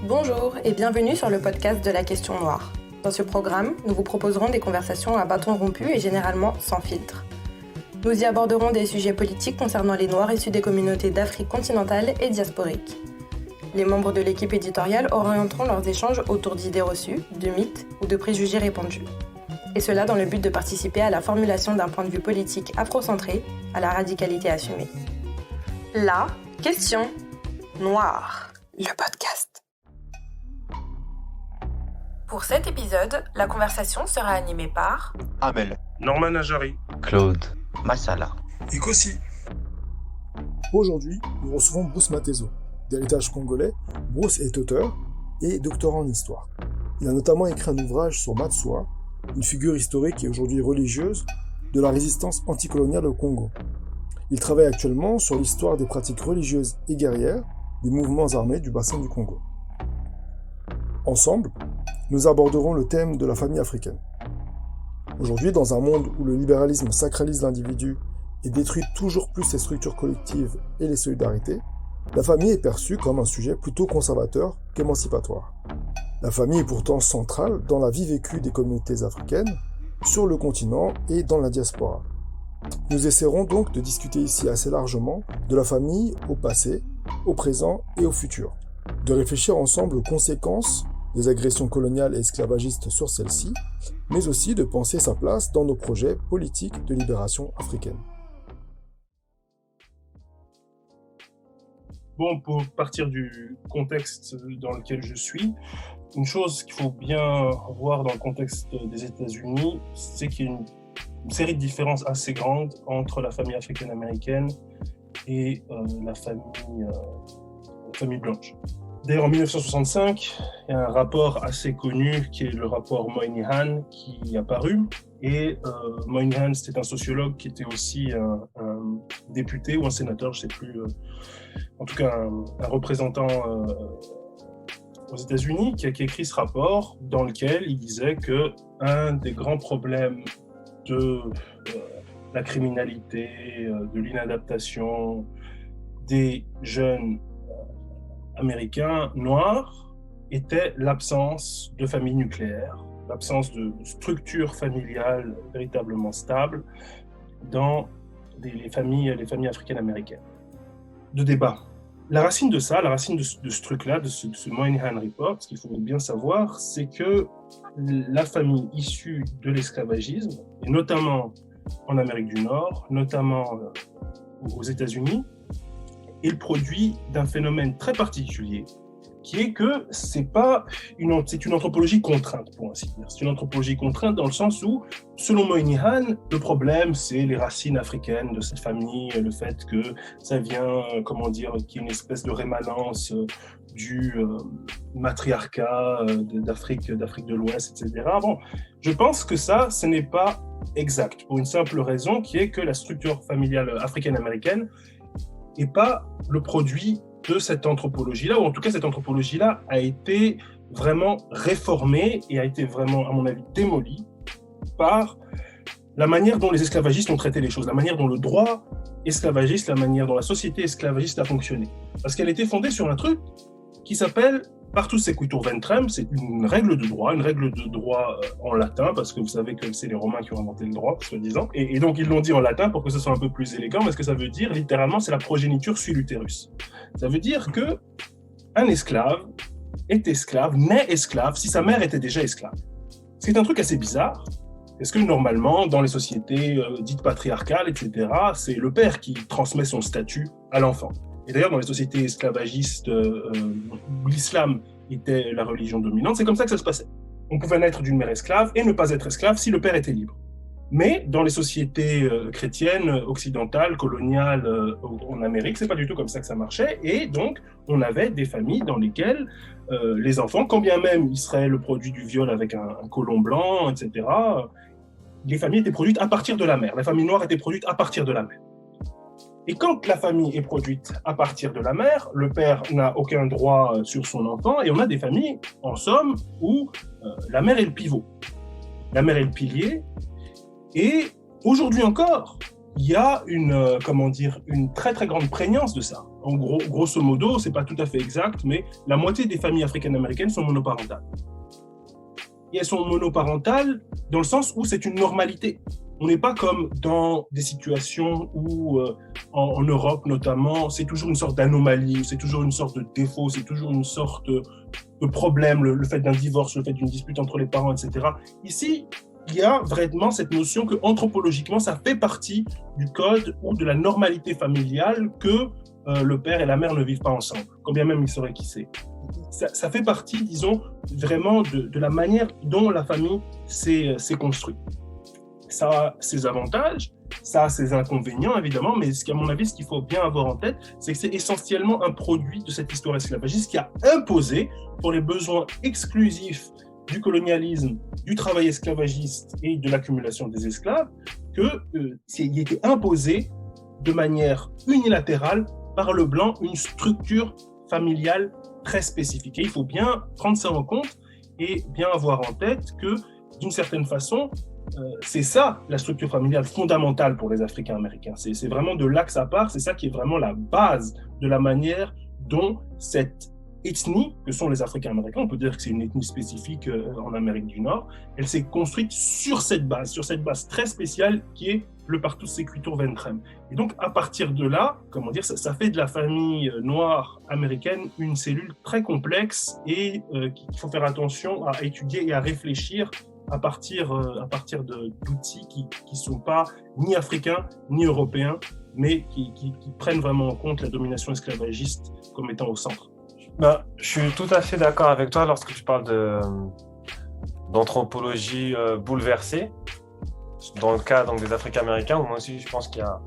Bonjour et bienvenue sur le podcast de la question noire. Dans ce programme, nous vous proposerons des conversations à bâton rompu et généralement sans filtre. Nous y aborderons des sujets politiques concernant les Noirs issus des communautés d'Afrique continentale et diasporique. Les membres de l'équipe éditoriale orienteront leurs échanges autour d'idées reçues, de mythes ou de préjugés répandus. Et cela dans le but de participer à la formulation d'un point de vue politique afrocentré à la radicalité assumée. La question noire, le podcast. Pour cet épisode, la conversation sera animée par Amel, Norman Najari, Claude, Massala et Kossi. Aujourd'hui, nous recevons Bruce Mateso. D'héritage congolais, Bruce est auteur et doctorant en histoire. Il a notamment écrit un ouvrage sur Matsoa, une figure historique et aujourd'hui religieuse de la résistance anticoloniale au Congo. Il travaille actuellement sur l'histoire des pratiques religieuses et guerrières des mouvements armés du bassin du Congo. Ensemble, nous aborderons le thème de la famille africaine. Aujourd'hui, dans un monde où le libéralisme sacralise l'individu et détruit toujours plus ses structures collectives et les solidarités, la famille est perçue comme un sujet plutôt conservateur qu'émancipatoire. La famille est pourtant centrale dans la vie vécue des communautés africaines, sur le continent et dans la diaspora. Nous essaierons donc de discuter ici assez largement de la famille au passé, au présent et au futur, de réfléchir ensemble aux conséquences des agressions coloniales et esclavagistes sur celle-ci, mais aussi de penser sa place dans nos projets politiques de libération africaine. Bon, pour partir du contexte dans lequel je suis, une chose qu'il faut bien voir dans le contexte des États-Unis, c'est qu'il y a une série de différences assez grandes entre la famille africaine-américaine et la famille blanche. D'ailleurs, en 1965, il y a un rapport assez connu qui est le rapport Moynihan qui est apparu. Et Moynihan, c'était un sociologue qui était aussi un député ou un sénateur, je ne sais plus, en tout cas un représentant aux États-Unis qui a écrit ce rapport dans lequel il disait qu'un des grands problèmes de la criminalité, de l'inadaptation des jeunes américains noirs était l'absence de famille nucléaire, l'absence de structure familiale véritablement stable dans les familles africaines-américaines. De débat. La racine de ça, la racine de ce truc-là, de ce Moynihan Report, ce qu'il faut bien savoir, c'est que la famille issue de l'esclavagisme, et notamment en Amérique du Nord, notamment aux États-Unis, est le produit d'un phénomène très particulier, qui est que c'est une anthropologie contrainte, pour ainsi dire. C'est une anthropologie contrainte dans le sens où, selon Moynihan, le problème, c'est les racines africaines de cette famille, le fait que ça vient, qu'il y ait une espèce de rémanence du matriarcat d'Afrique de l'Ouest, etc. Bon, je pense que ça, ce n'est pas exact, pour une simple raison, qui est que la structure familiale africaine-américaine n'est pas le produit de cette anthropologie-là, ou en tout cas cette anthropologie-là a été vraiment réformée et a été vraiment, à mon avis, démolie par la manière dont les esclavagistes ont traité les choses, la manière dont le droit esclavagiste, la manière dont la société esclavagiste a fonctionné. Parce qu'elle était fondée sur un truc qui s'appelle partus sequitur ventrem, c'est une règle de droit en latin, parce que vous savez que c'est les Romains qui ont inventé le droit, soi-disant, et donc ils l'ont dit en latin pour que ce soit un peu plus élégant, mais ce que ça veut dire, littéralement, c'est la progéniture suit l'utérus. Ça veut dire que un esclave est esclave, naît esclave, si sa mère était déjà esclave. C'est un truc assez bizarre, parce que normalement, dans les sociétés dites patriarcales, etc., c'est le père qui transmet son statut à l'enfant. Et d'ailleurs, dans les sociétés esclavagistes où l'islam était la religion dominante, c'est comme ça que ça se passait. On pouvait naître d'une mère esclave et ne pas être esclave si le père était libre. Mais dans les sociétés chrétiennes, occidentales, coloniales en Amérique, c'est pas du tout comme ça que ça marchait. Et donc, on avait des familles dans lesquelles les enfants, quand bien même ils seraient le produit du viol avec un colon blanc, etc., les familles étaient produites à partir de la mère. La famille noire était produite à partir de la mère. Et quand la famille est produite à partir de la mère, le père n'a aucun droit sur son enfant, et on a des familles, en somme, où la mère est le pivot. La mère est le pilier, et aujourd'hui encore, il y a une très très grande prégnance de ça. En gros, grosso modo, c'est pas tout à fait exact, mais la moitié des familles africaines-américaines sont monoparentales. Et elles sont monoparentales dans le sens où c'est une normalité. On n'est pas comme dans des situations où, en Europe notamment, c'est toujours une sorte d'anomalie, c'est toujours une sorte de défaut, c'est toujours une sorte de problème, le fait d'un divorce, le fait d'une dispute entre les parents, etc. Ici, il y a vraiment cette notion que anthropologiquement, ça fait partie du code ou de la normalité familiale que le père et la mère ne vivent pas ensemble, quand bien même ils sauraient qui c'est. Ça fait partie, disons, vraiment de la manière dont la famille s'est construite. Ça a ses avantages, ça a ses inconvénients, évidemment, mais à mon avis, ce qu'il faut bien avoir en tête, c'est que c'est essentiellement un produit de cette histoire esclavagiste qui a imposé, pour les besoins exclusifs du colonialisme, du travail esclavagiste et de l'accumulation des esclaves, qu'il était imposé de manière unilatérale par le blanc une structure familiale très spécifique. Et il faut bien prendre ça en compte et bien avoir en tête que, d'une certaine façon, c'est ça la structure familiale fondamentale pour les Africains-Américains. C'est vraiment de là que ça part, c'est ça qui est vraiment la base de la manière dont cette ethnie, que sont les Africains-Américains, on peut dire que c'est une ethnie spécifique en Amérique du Nord, elle s'est construite sur cette base très spéciale qui est le Partus Sequitur Ventrem. Et donc, à partir de là, ça fait de la famille noire américaine une cellule très complexe et qu'il faut faire attention à étudier et à réfléchir à partir d'outils qui ne sont pas ni africains ni européens, mais qui prennent vraiment en compte la domination esclavagiste comme étant au centre. Je suis tout à fait d'accord avec toi lorsque tu parles d'anthropologie bouleversée. Dans le cas donc, des Africains-Américains, moi aussi je pense qu'il y a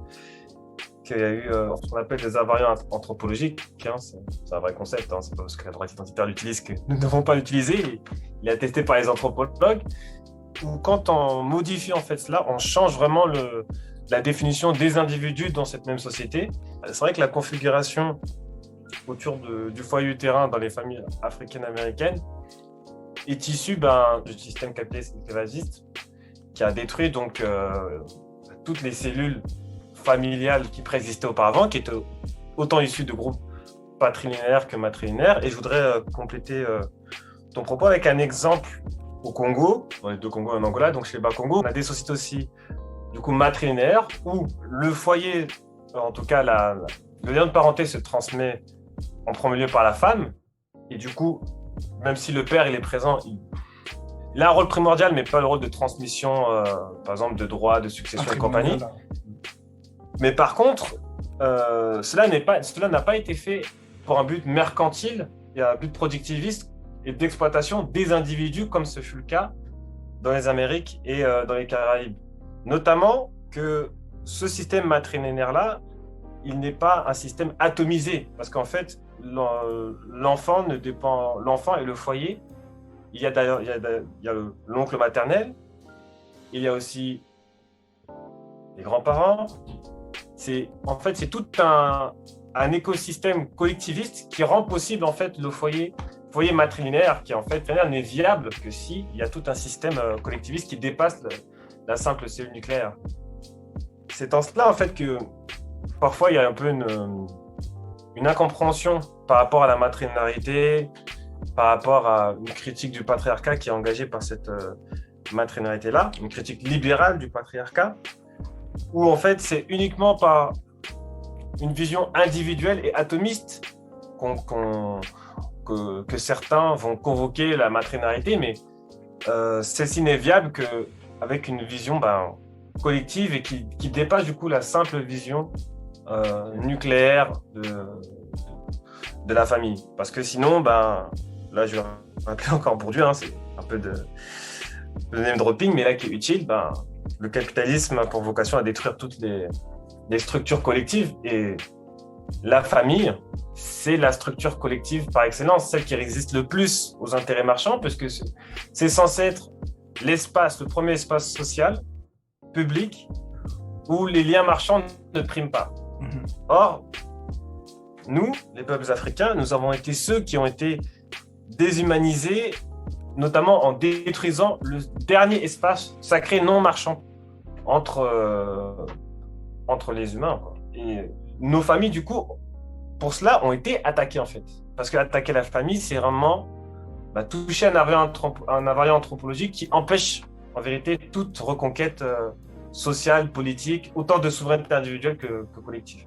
eu ce qu'on appelle des invariants anthropologiques. C'est un vrai concept, c'est pas parce que la droite identitaire l'utilise que nous ne devons pas l'utiliser. Il est attesté par les anthropologues. Où quand on modifie en fait cela, on change vraiment la définition des individus dans cette même société. C'est vrai que la configuration autour du foyer utérin dans les familles africaines-américaines est issue du système capitaliste esclavagiste qui a détruit donc toutes les cellules familiales qui préexistaient auparavant, qui étaient autant issues de groupes patrilinéaires que matrilinéaires. Et je voudrais compléter ton propos avec un exemple au Congo, dans les deux Congos et en Angola, donc chez les Bas-Congo, on a des sociétés aussi du coup matrilinéaires où le foyer, en tout cas le lien de parenté se transmet en premier lieu par la femme, et du coup, même si le père il est présent, il a un rôle primordial, mais pas le rôle de transmission, par exemple, de droits, de succession et compagnie. Mais par contre, cela n'a pas été fait pour un but mercantile et un but productiviste et d'exploitation des individus, comme ce fut le cas dans les Amériques et dans les Caraïbes. Notamment que ce système matrilinéaire-là, il n'est pas un système atomisé, parce qu'en fait, l'enfant et le foyer, il y a l'oncle maternel, il y a aussi les grands-parents. C'est tout un écosystème collectiviste qui rend possible en fait le foyer matrilinéaire, qui en fait n'est viable que s'il y a tout un système collectiviste qui dépasse la simple cellule nucléaire. C'est en cela en fait que parfois il y a un peu une incompréhension par rapport à la matrilinarité, par rapport à une critique du patriarcat qui est engagée par cette matrilinarité-là, une critique libérale du patriarcat, où en fait c'est uniquement par une vision individuelle et atomiste que certains vont convoquer la matrilinarité, mais celle-ci n'est viable qu'avec une vision collective et qui dépasse du coup la simple vision nucléaire de la famille. Parce que sinon, là je vais rappeler encore Bourdieu, c'est un peu de name dropping, mais là qui est utile, le capitalisme a pour vocation à détruire toutes les structures collectives, et la famille, c'est la structure collective par excellence, celle qui résiste le plus aux intérêts marchands, puisque c'est censé être le premier espace social, public, où les liens marchands ne priment pas. Or, nous, les peuples africains, nous avons été ceux qui ont été déshumanisés, notamment en détruisant le dernier espace sacré non marchand entre entre les humains, quoi. Et nos familles, du coup, pour cela, ont été attaquées, en fait. Parce qu'attaquer la famille, c'est vraiment toucher un invariant anthropologique qui empêche, en vérité, toute reconquête sociale, politique, autant de souveraineté individuelle que collective.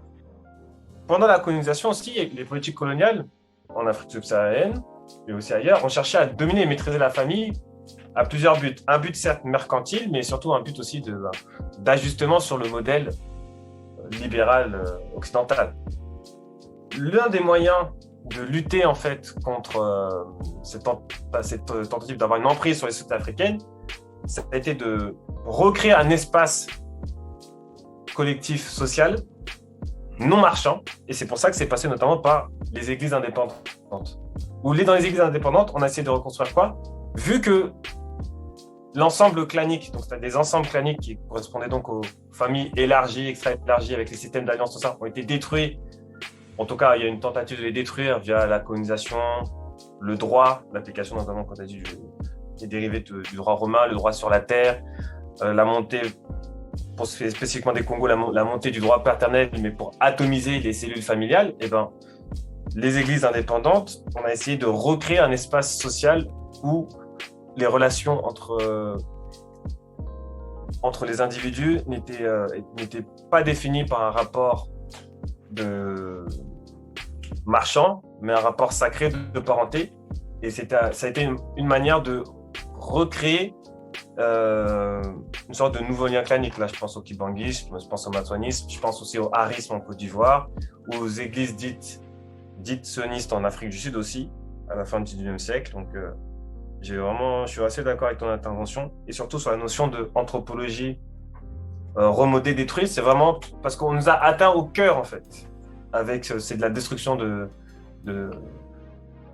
Pendant la colonisation aussi, les politiques coloniales, en Afrique subsaharienne, mais aussi ailleurs, ont cherché à dominer et maîtriser la famille à plusieurs buts. Un but certes mercantile, mais surtout un but aussi d'ajustement sur le modèle libéral occidental. L'un des moyens de lutter en fait contre cette tentative d'avoir une emprise sur les sociétés africaines, ça a été de recréer un espace collectif social non marchand, et c'est pour ça que c'est passé notamment par les églises indépendantes. Dans les églises indépendantes, on a essayé de reconstruire quoi? Vu que l'ensemble clanique, donc c'est-à-dire des ensembles claniques qui correspondaient donc aux familles élargies, extra-élargies, avec les systèmes d'alliance, tout ça, ont été détruits. En tout cas, il y a une tentative de les détruire via la colonisation, le droit, l'application notamment, quand tu as dit, des dérivés du droit romain, le droit sur la terre, la montée, pour spécifiquement des Congos, la montée du droit paternel, mais pour atomiser les cellules familiales, les églises indépendantes, on a essayé de recréer un espace social où les relations entre les individus n'étaient pas définies par un rapport de marchand, mais un rapport sacré de parenté. Et ça a été une manière de recréer une sorte de nouveau lien clanique. Là, je pense au kibanguisme, je pense au matswanisme, je pense aussi au harisme en Côte d'Ivoire, aux églises dites sionistes en Afrique du Sud aussi, à la fin du XIXe siècle. Donc, je suis assez d'accord avec ton intervention, et surtout sur la notion d'anthropologie remodée, détruite. C'est vraiment parce qu'on nous a atteint au cœur, en fait, c'est de la destruction de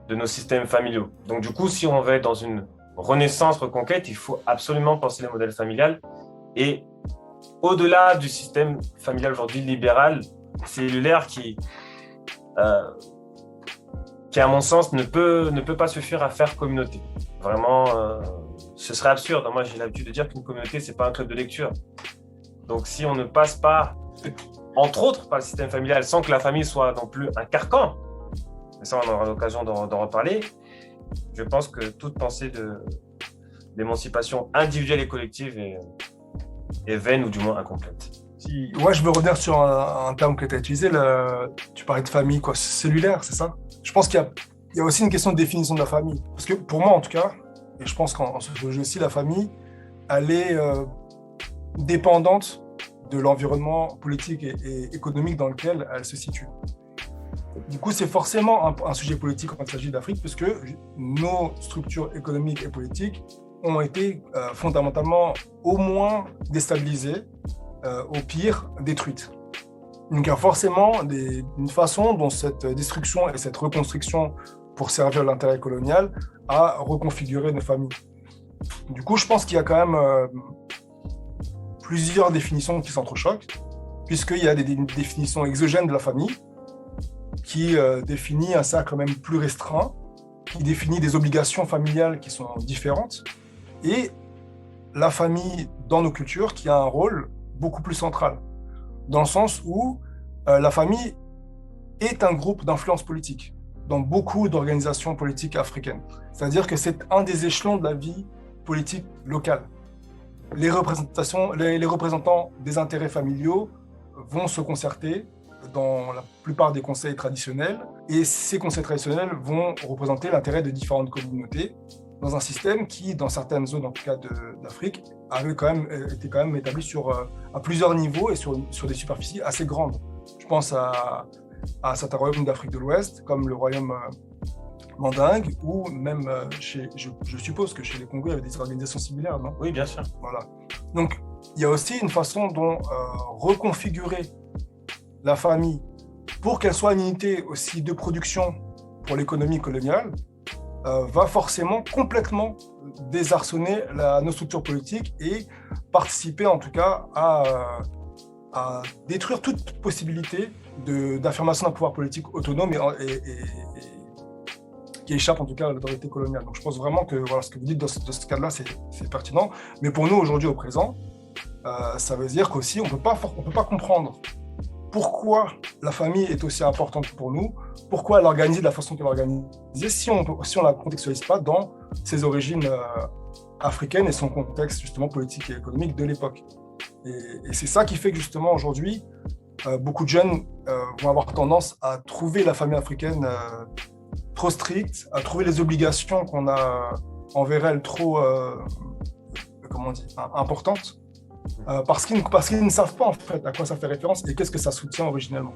nos systèmes familiaux. Donc, du coup, si on veut être dans une renaissance, reconquête, il faut absolument penser le modèle familial. Et au-delà du système familial aujourd'hui libéral, cellulaire, qui à mon sens ne peut pas suffire à faire communauté. Vraiment, ce serait absurde. Moi, j'ai l'habitude de dire qu'une communauté, c'est pas un club de lecture. Donc, si on ne passe pas, entre autres, par le système familial, sans que la famille soit non plus un carcan, mais ça, on aura l'occasion d'en reparler, je pense que toute pensée d'émancipation individuelle et collective est vaine ou du moins incomplète. Ouais, je veux revenir sur un terme que tu as utilisé, tu parlais de famille, quoi, cellulaire, c'est ça? Je pense qu'il y a aussi une question de définition de la famille. Parce que pour moi, en tout cas, et je pense qu'en sociologie aussi, la famille, elle est dépendante de l'environnement politique et économique dans lequel elle se situe. Du coup, c'est forcément un sujet politique quand il s'agit d'Afrique, puisque nos structures économiques et politiques ont été fondamentalement au moins déstabilisées, au pire détruites. Donc il y a forcément une façon dont cette destruction et cette reconstruction pour servir l'intérêt colonial a reconfiguré nos familles. Du coup, je pense qu'il y a quand même plusieurs définitions qui s'entrechoquent, puisqu'il y a des définitions exogènes de la famille, qui définit un cercle même plus restreint, qui définit des obligations familiales qui sont différentes, et la famille dans nos cultures qui a un rôle beaucoup plus central, dans le sens où la famille est un groupe d'influence politique dans beaucoup d'organisations politiques africaines. C'est-à-dire que c'est un des échelons de la vie politique locale. Les représentants des intérêts familiaux vont se concerter dans la plupart des conseils traditionnels, et ces conseils traditionnels vont représenter l'intérêt de différentes communautés dans un système qui, dans certaines zones, en tout cas d'Afrique, était quand même établi à plusieurs niveaux et sur des superficies assez grandes. Je pense à certains royaumes d'Afrique de l'Ouest, comme le royaume mandingue, ou même, je suppose que chez les Congos, il y avait des organisations similaires, non? Oui, bien sûr. Voilà. Donc, il y a aussi une façon dont reconfigurer la famille pour qu'elle soit une unité aussi de production pour l'économie coloniale, va forcément complètement désarçonner nos structures politiques et participer en tout cas à détruire toute possibilité d'affirmation d'un pouvoir politique autonome et qui échappe en tout cas à l'autorité coloniale. Donc je pense vraiment que voilà, ce que vous dites dans ce cadre-là, c'est pertinent. Mais pour nous, aujourd'hui, au présent, ça veut dire qu'aussi, on peut pas comprendre pourquoi la famille est aussi importante pour nous, pourquoi elle organise de la façon qu'elle organise, si on ne la contextualise pas dans ses origines africaines et son contexte justement politique et économique de l'époque. Et c'est ça qui fait que justement aujourd'hui, beaucoup de jeunes vont avoir tendance à trouver la famille africaine trop stricte, à trouver les obligations qu'on a envers elle trop importantes. Parce qu'ils ne savent pas en fait à quoi ça fait référence et qu'est-ce que ça soutient originellement.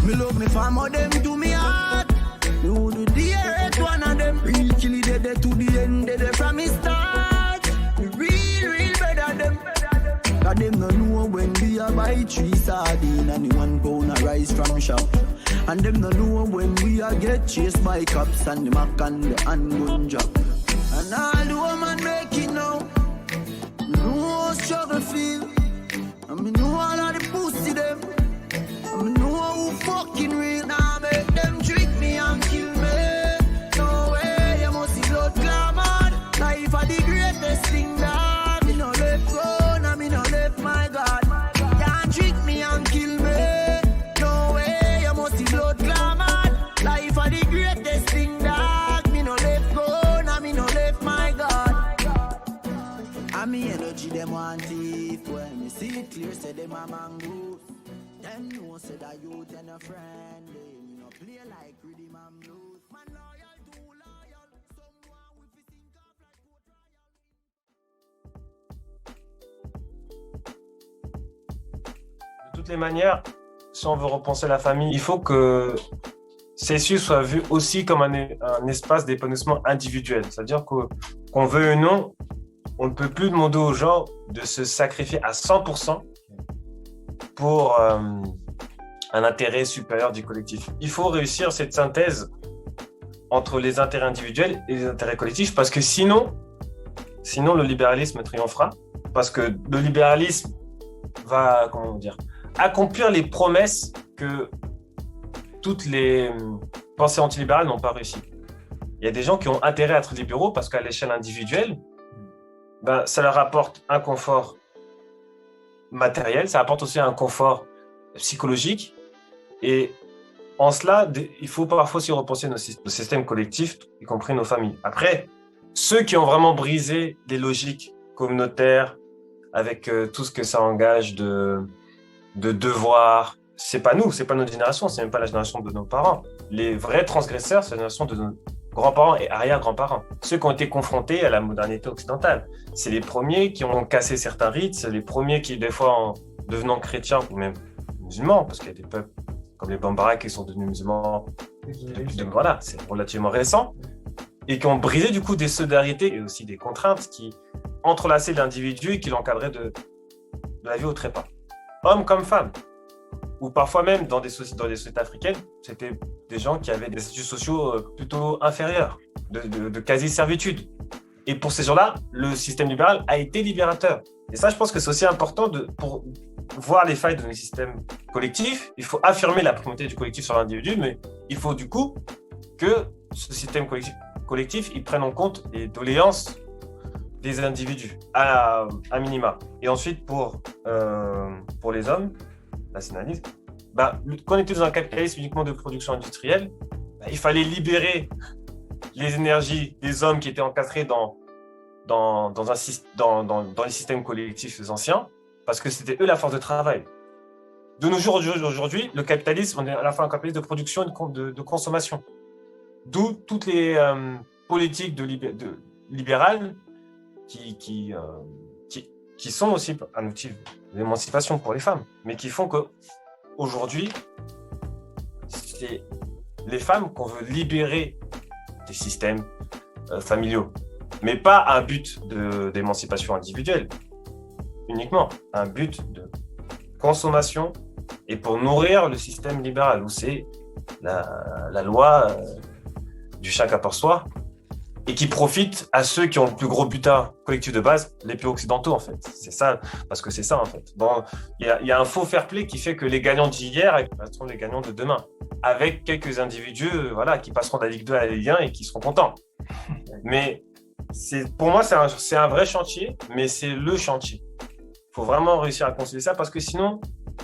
Me love me family, them do me heart. Me would do the earth, one of them. Real kill it, dead to the end, dead from me start. Me real better them. Cause them no know when we a buy 3 sardines and the 1 pound of rice from shop. And them no know when we a get chased by cops and the mac and the handgun job. And all the woman make it now. Me know how struggle feel. And me know all of the pussy them. I know who fucking real. Now make them trick me and kill me. No way, you must see blood glamour. Life are the greatest thing that me no left go, now me no left my God. Can't trick me and kill me. No way, you must see blood glamour. Life are the greatest thing that me no left go, now me no left my God. And me energy them want thief. When me see it clear, say them a mango. Them know say that you and a friend, me no play like rhythm and blues. Man loyal, too loyal. Someone with his think of like good royal. De toutes les manières, si on veut repenser la famille, il faut que CSU soit vu aussi comme un espace d'épanouissement individuel. C'est-à-dire qu'on veut ou non, on ne peut plus demander aux gens de se sacrifier à 100% pour un intérêt supérieur du collectif. Il faut réussir cette synthèse entre les intérêts individuels et les intérêts collectifs parce que sinon le libéralisme triomphera, parce que le libéralisme va, accomplir les promesses que toutes les pensées antilibérales n'ont pas réussi. Il y a des gens qui ont intérêt à être libéraux parce qu'à l'échelle individuelle, ça leur apporte un confort matériel, ça apporte aussi un confort psychologique. Et en cela, il faut parfois aussi repenser nos systèmes collectifs, y compris nos familles. Après, ceux qui ont vraiment brisé les logiques communautaires avec tout ce que ça engage de devoirs, c'est pas nous, c'est pas notre génération, c'est même pas la génération de nos parents. Les vrais transgresseurs, c'est la génération de nos grands-parents et arrière-grands-parents. Ceux qui ont été confrontés à la modernité occidentale. C'est les premiers qui ont cassé certains rites, c'est les premiers qui, des fois, en devenant chrétiens ou même musulmans, parce qu'il y a des peuples comme les Bambara qui sont devenus musulmans voilà, c'est relativement récent, et qui ont brisé du coup des solidarités et aussi des contraintes qui entrelaçaient l'individu et qui l'encadraient de la vie au trépas. Hommes comme femmes. Ou parfois même dans des sociétés africaines, c'était des gens qui avaient des statuts sociaux plutôt inférieurs, de quasi-servitude. Et pour ces gens-là, le système libéral a été libérateur. Et ça, je pense que c'est aussi important pour voir les failles de nos systèmes collectifs. Il faut affirmer la primauté du collectif sur l'individu, mais il faut du coup que ce système collectif il prenne en compte les doléances des individus, à minima. Et ensuite, pour les hommes, la synalyse, quand on était dans un capitalisme uniquement de production industrielle, il fallait libérer les énergies des hommes qui étaient encastrés dans les systèmes collectifs anciens, parce que c'était eux la force de travail. De nos jours, aujourd'hui, le capitalisme, on est à la fois un capitalisme de production et de consommation. D'où toutes les politiques libérales qui sont aussi un outil d'émancipation pour les femmes, mais qui font qu'aujourd'hui, c'est les femmes qu'on veut libérer des systèmes familiaux, mais pas un but d'émancipation individuelle, uniquement un but de consommation et pour nourrir le système libéral, où c'est la loi du chacun pour soi et qui profitent à ceux qui ont le plus gros butin collectif de base, les pays occidentaux, en fait. C'est ça, parce que c'est ça, en fait. Il y a un faux fair play qui fait que les gagnants d'hier seront les gagnants de demain, avec quelques individus qui passeront de la Ligue 2 à la Ligue 1 et qui seront contents. Mais pour moi, c'est un vrai chantier, mais c'est le chantier. Il faut vraiment réussir à concilier ça, parce que sinon,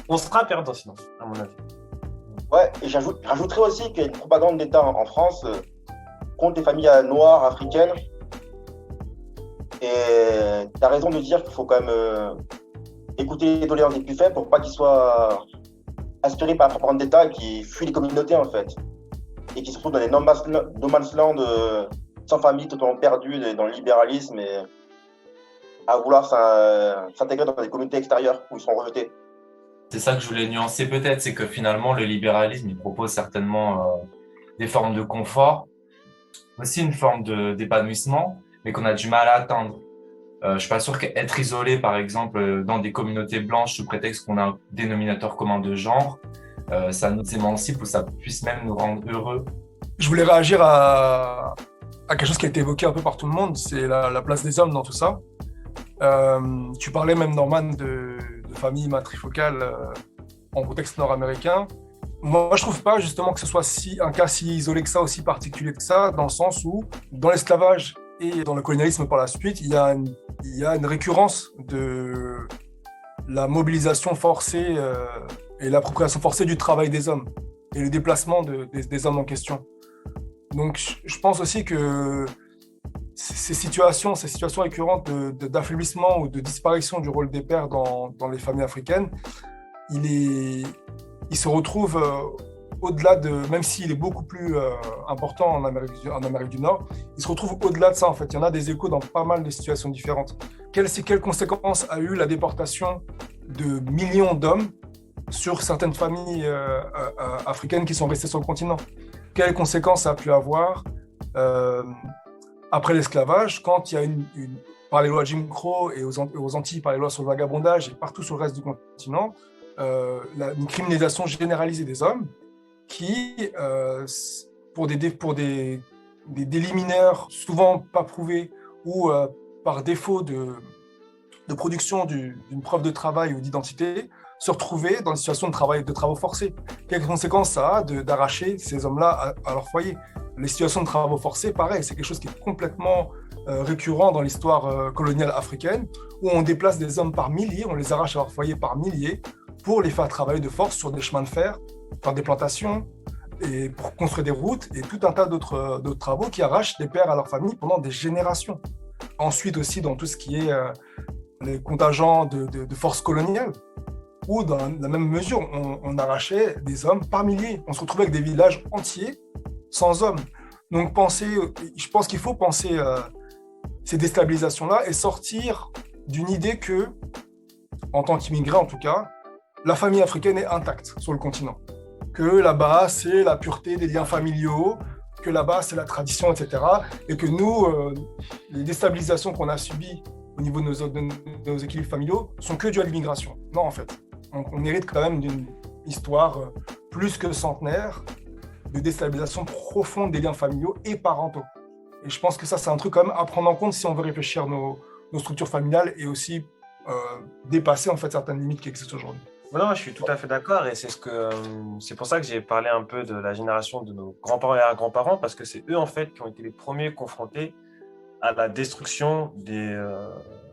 on sera perdant, sinon, à mon avis. Ouais, et j'ajouterais aussi qu'il y a une propagande d'État en France contre les familles noires, africaines. Et tu as raison de dire qu'il faut quand même écouter les doléances des plus faibles pour pas qu'ils soient aspirés par la propagande d'État et qu'ils fuient les communautés, en fait. Et qu'ils se retrouvent dans les no man's land sans famille, totalement perdus dans le libéralisme et à vouloir s'intégrer dans des communautés extérieures où ils sont rejetés. C'est ça que je voulais nuancer peut-être, c'est que finalement le libéralisme il propose certainement des formes de confort, aussi une forme d'épanouissement, mais qu'on a du mal à atteindre. Je suis pas sûr qu'être isolé par exemple dans des communautés blanches sous prétexte qu'on a un dénominateur commun de genre, ça nous émancipe ou ça puisse même nous rendre heureux. Je voulais réagir à quelque chose qui a été évoqué un peu par tout le monde, c'est la place des hommes dans tout ça. Tu parlais même, Norman, de famille matrifocale en contexte nord-américain. Moi, je trouve pas justement que ce soit un cas si isolé que ça, aussi particulier que ça, dans le sens où, dans l'esclavage et dans le colonialisme par la suite, il y a une récurrence de la mobilisation forcée et l'appropriation forcée du travail des hommes et le déplacement des hommes en question. Donc, je pense aussi que ces situations récurrentes d'affaiblissement ou de disparition du rôle des pères dans les familles africaines, il se retrouve au-delà de, même s'il est beaucoup plus important en Amérique du Nord, il se retrouve au-delà de ça en fait. Il y en a des échos dans pas mal de situations différentes. Quelles conséquences a eu la déportation de millions d'hommes sur certaines familles africaines qui sont restées sur le continent? Quelles conséquences ça a pu avoir après l'esclavage, quand il y a par les lois Jim Crow et aux Antilles, par les lois sur le vagabondage et partout sur le reste du continent, une criminalisation généralisée des hommes qui, pour des délits mineurs souvent pas prouvés ou par défaut de production d'une preuve de travail ou d'identité, se retrouver dans une situation de travaux forcés. Quelles conséquences ça a d'arracher ces hommes-là à leur foyer? Les situations de travaux forcés, pareil, c'est quelque chose qui est complètement récurrent dans l'histoire coloniale africaine, où on déplace des hommes par milliers, on les arrache à leur foyer par milliers pour les faire travailler de force sur des chemins de fer, faire des plantations, et pour construire des routes, et tout un tas d'autres travaux qui arrachent des pères à leur famille pendant des générations. Ensuite aussi, dans tout ce qui est les contingents de forces coloniales, où dans la même mesure, on arrachait des hommes par milliers. On se retrouvait avec des villages entiers sans hommes. Donc je pense qu'il faut penser ces déstabilisations-là et sortir d'une idée que, en tant qu'immigré en tout cas, la famille africaine est intacte sur le continent. Que là-bas, c'est la pureté des liens familiaux, que là-bas, c'est la tradition, etc. Et que nous, les déstabilisations qu'on a subies au niveau de nos équilibres familiaux sont que dues à l'immigration. Non, en fait. On hérite quand même d'une histoire plus que centenaire de déstabilisation profonde des liens familiaux et parentaux. Et je pense que ça, c'est un truc quand même à prendre en compte si on veut réfléchir nos structures familiales et aussi dépasser en fait certaines limites qui existent aujourd'hui. Non, je suis tout à fait d'accord et c'est pour ça que j'ai parlé un peu de la génération de nos grands-parents et grands-parents, parce que c'est eux en fait qui ont été les premiers confrontés à la destruction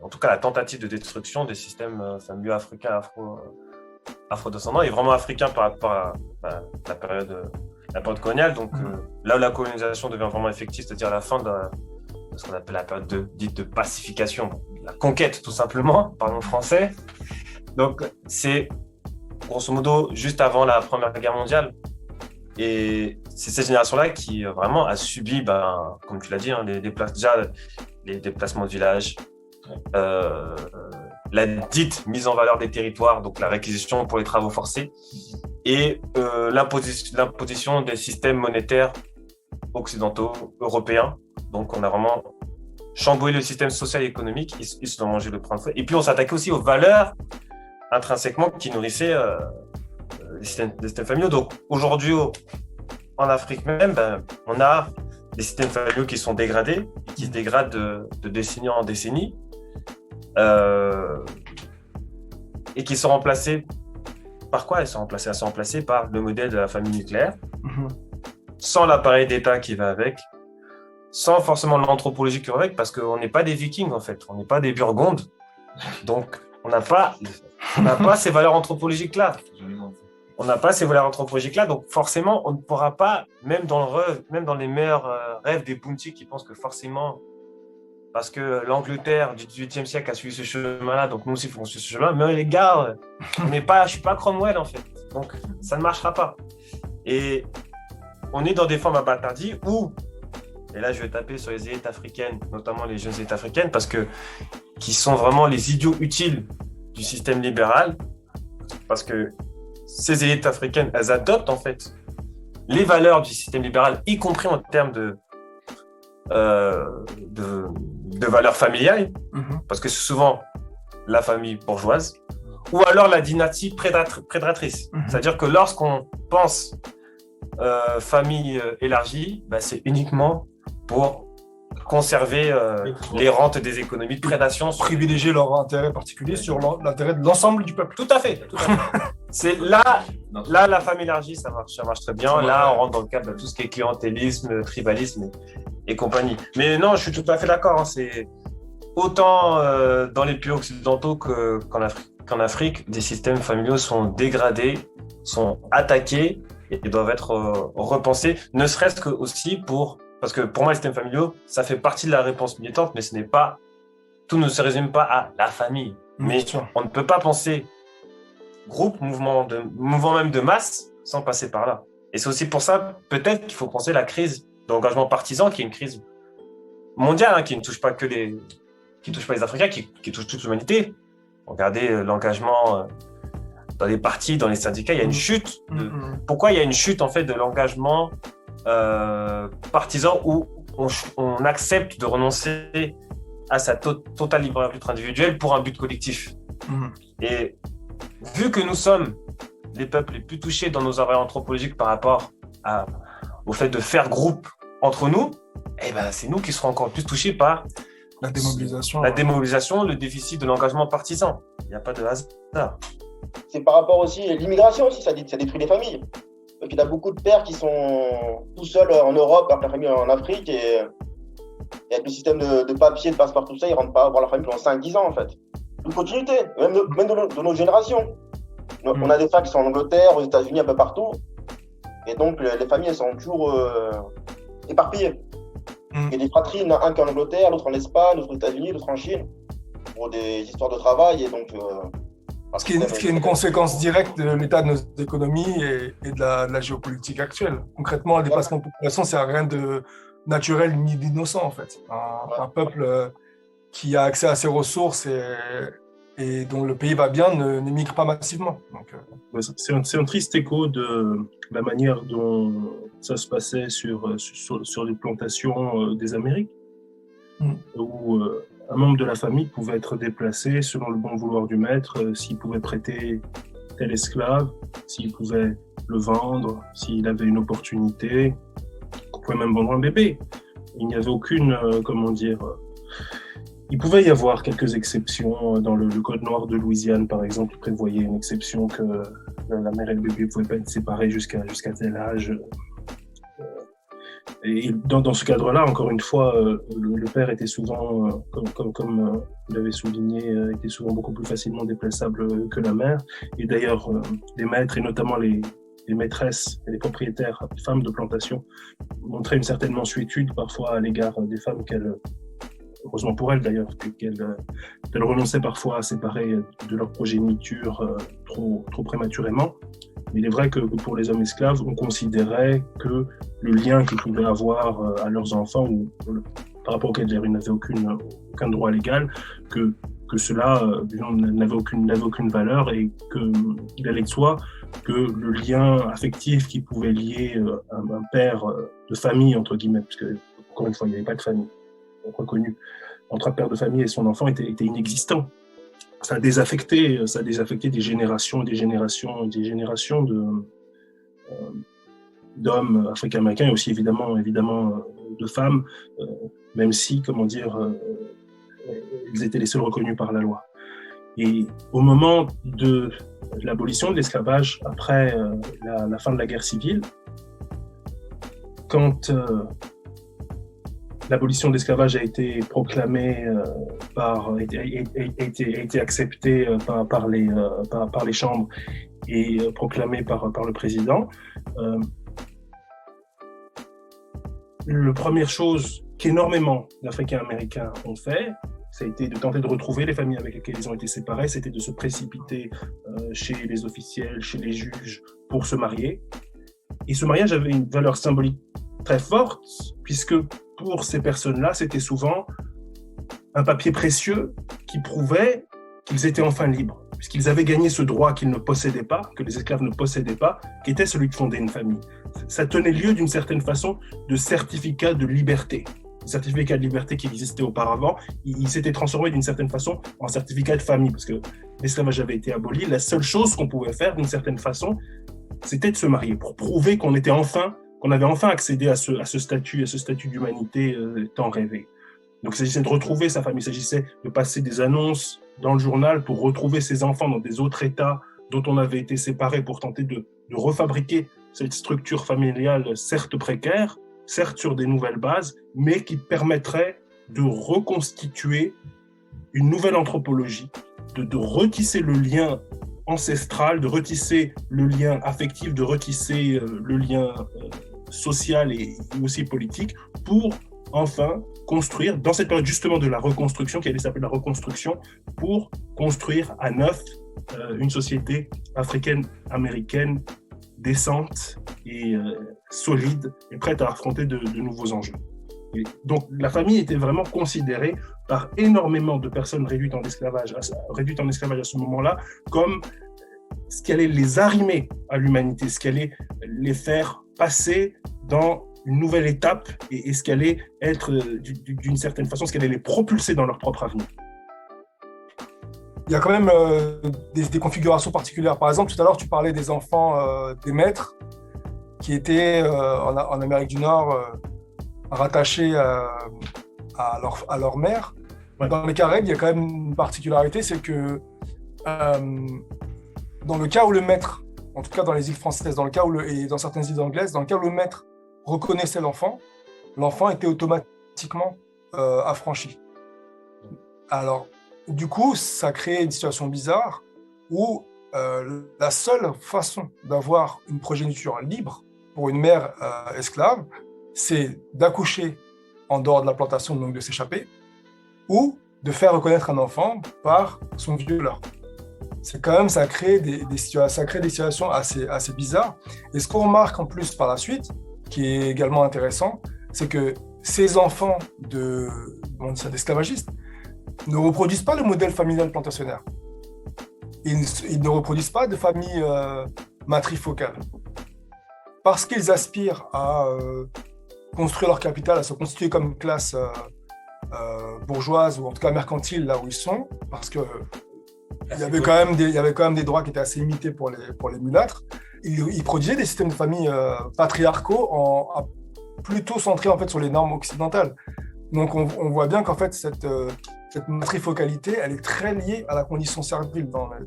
en tout cas la tentative de destruction des systèmes familiaux africains, afro-descendants et vraiment africains par rapport à la période coloniale. Donc là où la colonisation devient vraiment effective, c'est-à-dire à la fin de ce qu'on appelle la période dite de pacification, la conquête tout simplement, parlons français. Donc c'est grosso modo juste avant la Première Guerre mondiale. Et c'est cette génération-là qui vraiment a subi, comme tu l'as dit, les déplacements de villages, la dite mise en valeur des territoires, donc la réquisition pour les travaux forcés, et l'imposition des systèmes monétaires occidentaux, européens. Donc on a vraiment chamboulé le système social et économique, ils se sont mangés le pain de fouet. Et puis on s'attaquait aussi aux valeurs intrinsèquement qui nourrissaient les systèmes familiaux. Donc aujourd'hui, en Afrique même, on a des systèmes familiaux qui sont dégradés, qui se dégradent de décennie en décennie, et qui sont remplacés par quoi? Elles sont remplacées par le modèle de la famille nucléaire, sans l'appareil d'État qui va avec, sans forcément l'anthropologie qui va avec, parce qu'on n'est pas des Vikings en fait, on n'est pas des Burgondes, donc on n'a pas ces valeurs anthropologiques-là. On n'a pas ces valeurs anthropologiques-là, donc forcément, on ne pourra pas, même dans les meilleurs rêves des bounty qui pensent que forcément, parce que l'Angleterre du XVIIIe siècle a suivi ce chemin-là, donc nous aussi, il faut qu'on suive ce chemin. Mais les gars, je ne suis pas Cromwell, en fait. Donc, ça ne marchera pas. Et on est dans des formes abâtardies où, et là, je vais taper sur les élites africaines, notamment les jeunes élites africaines, qui sont vraiment les idiots utiles du système libéral, parce que ces élites africaines, elles adoptent en fait les valeurs du système libéral, y compris en termes de valeurs familiales, parce que c'est souvent la famille bourgeoise, ou alors la dynastie prédatrice. C'est-à-dire que lorsqu'on pense famille élargie, c'est uniquement pour conserver les rentes des économies de prédation. Privilégier leur intérêt particulier sur l'intérêt de l'ensemble du peuple. Tout à fait. C'est là, la famille élargie, ça marche très bien. Là, on rentre dans le cadre de tout ce qui est clientélisme, tribalisme et compagnie. Mais non, je suis tout à fait d'accord. C'est autant dans les pays occidentaux qu'en Afrique, des systèmes familiaux sont dégradés, sont attaqués et doivent être repensés, ne serait-ce que aussi parce que pour moi, les systèmes familiaux, ça fait partie de la réponse militante, mais tout ne se résume pas à la famille. Mais on ne peut pas penser groupe, mouvement même de masse, sans passer par là. Et c'est aussi pour ça, peut-être qu'il faut penser la crise de l'engagement partisan, qui est une crise mondiale, qui ne touche pas qui touche pas les Africains, qui touche toute l'humanité. Regardez l'engagement dans les partis, dans les syndicats, il y a une chute. Pourquoi il y a une chute en fait de l'engagement partisan où on accepte de renoncer à sa totale libre arbitre individuelle pour un but collectif. Et vu que nous sommes les peuples les plus touchés dans nos valeurs anthropologiques par rapport au fait de faire groupe entre nous, c'est nous qui serons encore plus touchés par la démobilisation, le déficit de l'engagement partisan. Il n'y a pas de hasard. C'est par rapport aussi à l'immigration aussi, ça détruit les familles. Donc, il y a beaucoup de pères qui sont tout seuls en Europe, avec la famille en Afrique, et avec le système de papier, de passeport, tout ça, ils ne rentrent pas voir la famille pendant 5-10 ans, en fait. Une continuité, même de nos générations. On a des frères qui sont en Angleterre, aux États-Unis, un peu partout, et donc les familles, elles sont toujours éparpillées. Il y a des fratries, il y en a un qui est en Angleterre, l'autre en Espagne, l'autre aux États-Unis, l'autre en Chine, pour des histoires de travail, et donc... Ce qui est une conséquence directe de l'état de nos économies et de la géopolitique actuelle. Concrètement, le dépassement de population, c'est rien de naturel ni d'innocent, en fait. Un peuple qui a accès à ses ressources et dont le pays va bien n'émigre pas massivement. Donc, c'est un triste écho de la manière dont ça se passait sur les plantations des Amériques, où un membre de la famille pouvait être déplacé selon le bon vouloir du maître, s'il pouvait prêter tel esclave, s'il pouvait le vendre, s'il avait une opportunité, on pouvait même vendre un bébé. Il n'y avait aucune, il pouvait y avoir quelques exceptions. Dans le Code noir de Louisiane, par exemple, il prévoyait une exception que la mère et le bébé ne pouvaient pas être séparés jusqu'à tel âge. Et dans ce cadre-là, encore une fois, le père était souvent, comme vous l'avez souligné, était souvent beaucoup plus facilement déplaçable que la mère. Et d'ailleurs, les maîtres, et notamment les maîtresses et les propriétaires, femmes de plantation, montraient une certaine mansuétude parfois à l'égard des femmes heureusement pour elles d'ailleurs, qu'elles renonçaient parfois à séparer de leur progéniture trop prématurément. Mais il est vrai que pour les hommes esclaves, on considérait que le lien qu'ils pouvaient avoir à leurs enfants, ou par rapport auquel ils n'avaient aucun droit légal, que cela n'avait aucune valeur, et qu'il allait de soi que le lien affectif qui pouvait lier un père de famille, entre guillemets, parce que, encore une fois, il n'y avait pas de famille reconnue, entre un père de famille et son enfant était inexistant. Ça a désaffecté des générations et des générations d'hommes africains-américains et aussi évidemment de femmes, même si, ils étaient les seuls reconnus par la loi. Et au moment de l'abolition de l'esclavage, après la fin de la guerre civile, quand l'abolition de l'esclavage a été proclamée, a été acceptée par les chambres et proclamée par le président, la première chose qu'énormément d'Africains-Américains ont fait, ça a été de tenter de retrouver les familles avec lesquelles ils ont été séparés, c'était de se précipiter chez les officiels, chez les juges pour se marier. Et ce mariage avait une valeur symbolique très forte, puisque pour ces personnes-là, c'était souvent un papier précieux qui prouvait qu'ils étaient enfin libres, puisqu'ils avaient gagné ce droit qu'ils ne possédaient pas, que les esclaves ne possédaient pas, qui était celui de fonder une famille. Ça tenait lieu d'une certaine façon de certificat de liberté. Le certificat de liberté qui existait auparavant, il s'était transformé d'une certaine façon en certificat de famille, parce que l'esclavage avait été aboli. La seule chose qu'on pouvait faire d'une certaine façon, c'était de se marier, pour prouver qu'on avait enfin accédé à ce statut d'humanité tant rêvé. Donc il s'agissait de retrouver sa famille, il s'agissait de passer des annonces dans le journal pour retrouver ses enfants dans des autres États dont on avait été séparés, pour tenter de refabriquer cette structure familiale, certes précaire, certes sur des nouvelles bases, mais qui permettrait de reconstituer une nouvelle anthropologie, de retisser le lien ancestral, de retisser le lien affectif, de retisser le lien social et aussi politique, pour enfin construire, dans cette période justement de la reconstruction, qui allait s'appeler la reconstruction, pour construire à neuf une société africaine-américaine décente et solide et prête à affronter de nouveaux enjeux. Et donc la famille était vraiment considérée par énormément de personnes réduites en esclavage à ce moment-là comme ce qui allait les arrimer à l'humanité, ce qui allait les faire passer dans une nouvelle étape et ce qui allait être d'une certaine façon, ce qui allait les propulser dans leur propre avenir. Il y a quand même des configurations particulières. Par exemple, tout à l'heure, tu parlais des enfants des maîtres qui étaient en Amérique du Nord rattachés à leur mère. Ouais. Dans les Caraïbes, il y a quand même une particularité, c'est que dans le cas où le maître, en tout cas dans les îles françaises, et dans certaines îles anglaises, dans le cas où le maître reconnaissait l'enfant était automatiquement affranchi. Alors, du coup, ça crée une situation bizarre où la seule façon d'avoir une progéniture libre pour une mère esclave, c'est d'accoucher en dehors de la plantation, donc de s'échapper, ou de faire reconnaître un enfant par son violeur. C'est quand même, ça crée des situations assez bizarres. Et ce qu'on remarque en plus par la suite, qui est également intéressant, c'est que ces enfants d'esclavagistes ne reproduisent pas le modèle familial plantationnaire. Ils ne reproduisent pas de famille matrifocale. Parce qu'ils aspirent à construire leur capital, à se constituer comme classe bourgeoise ou en tout cas mercantile là où ils sont, parce que il y avait quand même des droits qui étaient assez limités pour les mulâtres. Ils produisaient des systèmes de famille patriarcaux plutôt centrés en fait sur les normes occidentales. Donc on voit bien qu'en fait cette matrifocalité, elle est très liée à la condition servile dans le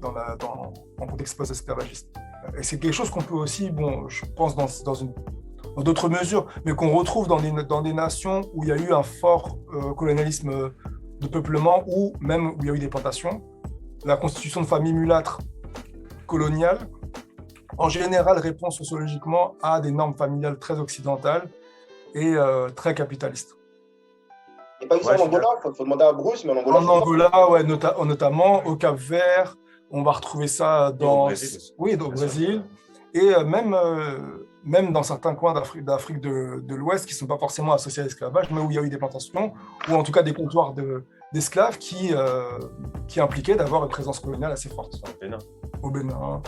contexte post-esclavagiste. Et c'est quelque chose qu'on peut aussi, je pense dans d'autres mesures, mais qu'on retrouve dans des nations où il y a eu un fort colonialisme de peuplement, ou même où il y a eu des plantations. La constitution de familles mulâtres coloniales, en général, répond sociologiquement à des normes familiales très occidentales et très capitalistes. Et pas juste en Angola, il faut demander à Bruce, mais en Angola. En Angola, ouais, notamment au Cap-Vert, on va retrouver ça au Brésil. Et même dans certains coins d'Afrique de l'Ouest qui ne sont pas forcément associés à l'esclavage, mais où il y a eu des plantations, ou en tout cas des comptoirs d'esclaves qui impliquaient d'avoir une présence coloniale assez forte. Au Bénin,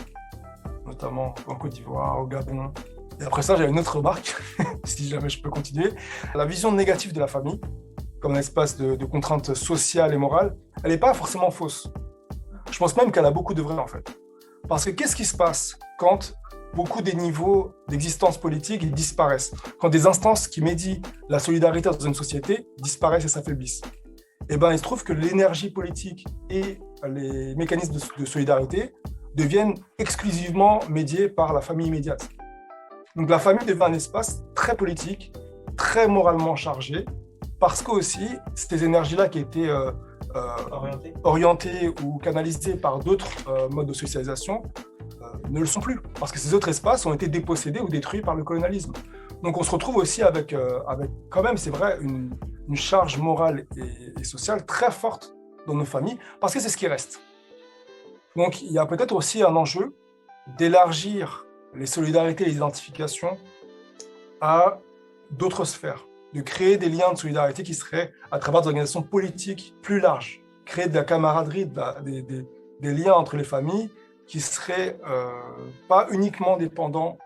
notamment en Côte d'Ivoire, au Gabon. Et après ça, j'ai une autre remarque, si jamais je peux continuer. La vision négative de la famille, comme un espace de contraintes sociales et morales, elle n'est pas forcément fausse. Je pense même qu'elle a beaucoup de vrai, en fait. Parce que qu'est-ce qui se passe quand beaucoup des niveaux d'existence politique ils disparaissent. Quand des instances qui médient la solidarité dans une société disparaissent et s'affaiblissent. Et ben, il se trouve que l'énergie politique et les mécanismes de solidarité deviennent exclusivement médiés par la famille immédiate. Donc la famille devient un espace très politique, très moralement chargé, parce que aussi ces énergies-là qui étaient orientées ou canalisées par d'autres modes de socialisation ne le sont plus, parce que ces autres espaces ont été dépossédés ou détruits par le colonialisme. Donc on se retrouve aussi avec quand même, c'est vrai, une charge morale et sociale très forte dans nos familles, parce que c'est ce qui reste. Donc il y a peut-être aussi un enjeu d'élargir les solidarités et les identifications à d'autres sphères, de créer des liens de solidarité qui seraient à travers des organisations politiques plus larges, créer de la camaraderie, des liens entre les familles qui seraient pas uniquement dépendants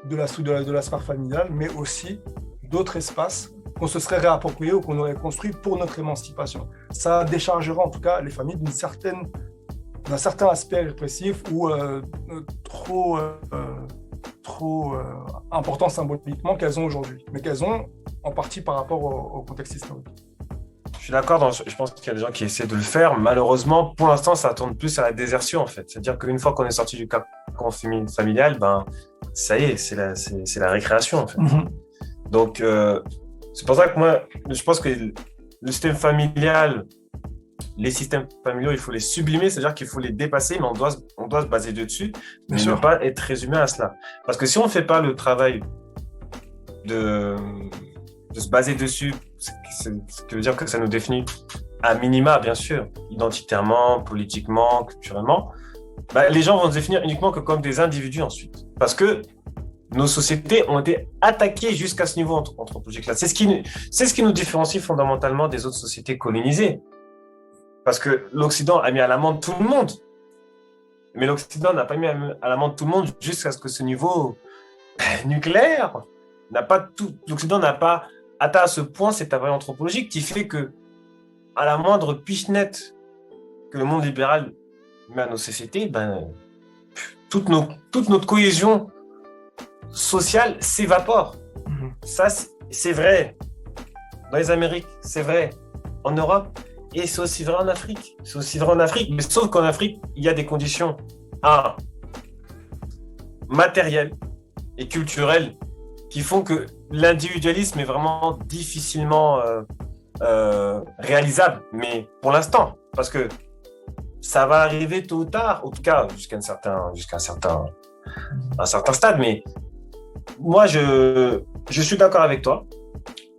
de la sphère familiale, mais aussi d'autres espaces qu'on se serait réappropriés ou qu'on aurait construits pour notre émancipation. Ça déchargera en tout cas les familles d'un certain aspect répressif ou trop important symboliquement qu'elles ont aujourd'hui, mais qu'elles ont en partie par rapport au contexte historique. Je suis d'accord, je pense qu'il y a des gens qui essaient de le faire. Malheureusement, pour l'instant, ça tourne plus à la désertion, en fait. C'est-à-dire qu'une fois qu'on est sorti du cocon familial, ben, ça y est, c'est la récréation, en fait. Mm-hmm. Donc, c'est pour ça que moi, je pense que le système familial, les systèmes familiaux, il faut les sublimer, c'est-à-dire qu'il faut les dépasser, mais on doit se baser dessus, mais ne pas être résumé à cela. Parce que si on ne fait pas le travail de se baser dessus, ce qui veut dire que ça nous définit à minima, bien sûr, identitairement, politiquement, culturellement, bah, les gens vont se définir uniquement que comme des individus ensuite. Parce que nos sociétés ont été attaquées jusqu'à ce niveau anthropologique-là. C'est ce qui nous différencie fondamentalement des autres sociétés colonisées. Parce que l'Occident a mis à l'amende tout le monde. Mais l'Occident n'a pas mis à l'amende tout le monde jusqu'à ce que ce niveau nucléaire l'Occident n'a pas atteint à ce point cet avail anthropologique qui fait que, à la moindre pichenette que le monde libéral met à nos sociétés, ben, toute notre cohésion sociale s'évapore. Ça, c'est vrai. Dans les Amériques, c'est vrai. En Europe, et c'est aussi vrai en Afrique. C'est aussi vrai en Afrique, mais sauf qu'en Afrique, il y a des conditions matérielles et culturelles qui font que l'individualisme est vraiment difficilement réalisable. Mais pour l'instant, parce que ça va arriver tôt ou tard, en tout cas jusqu'à un certain stade. Mais moi, je suis d'accord avec toi.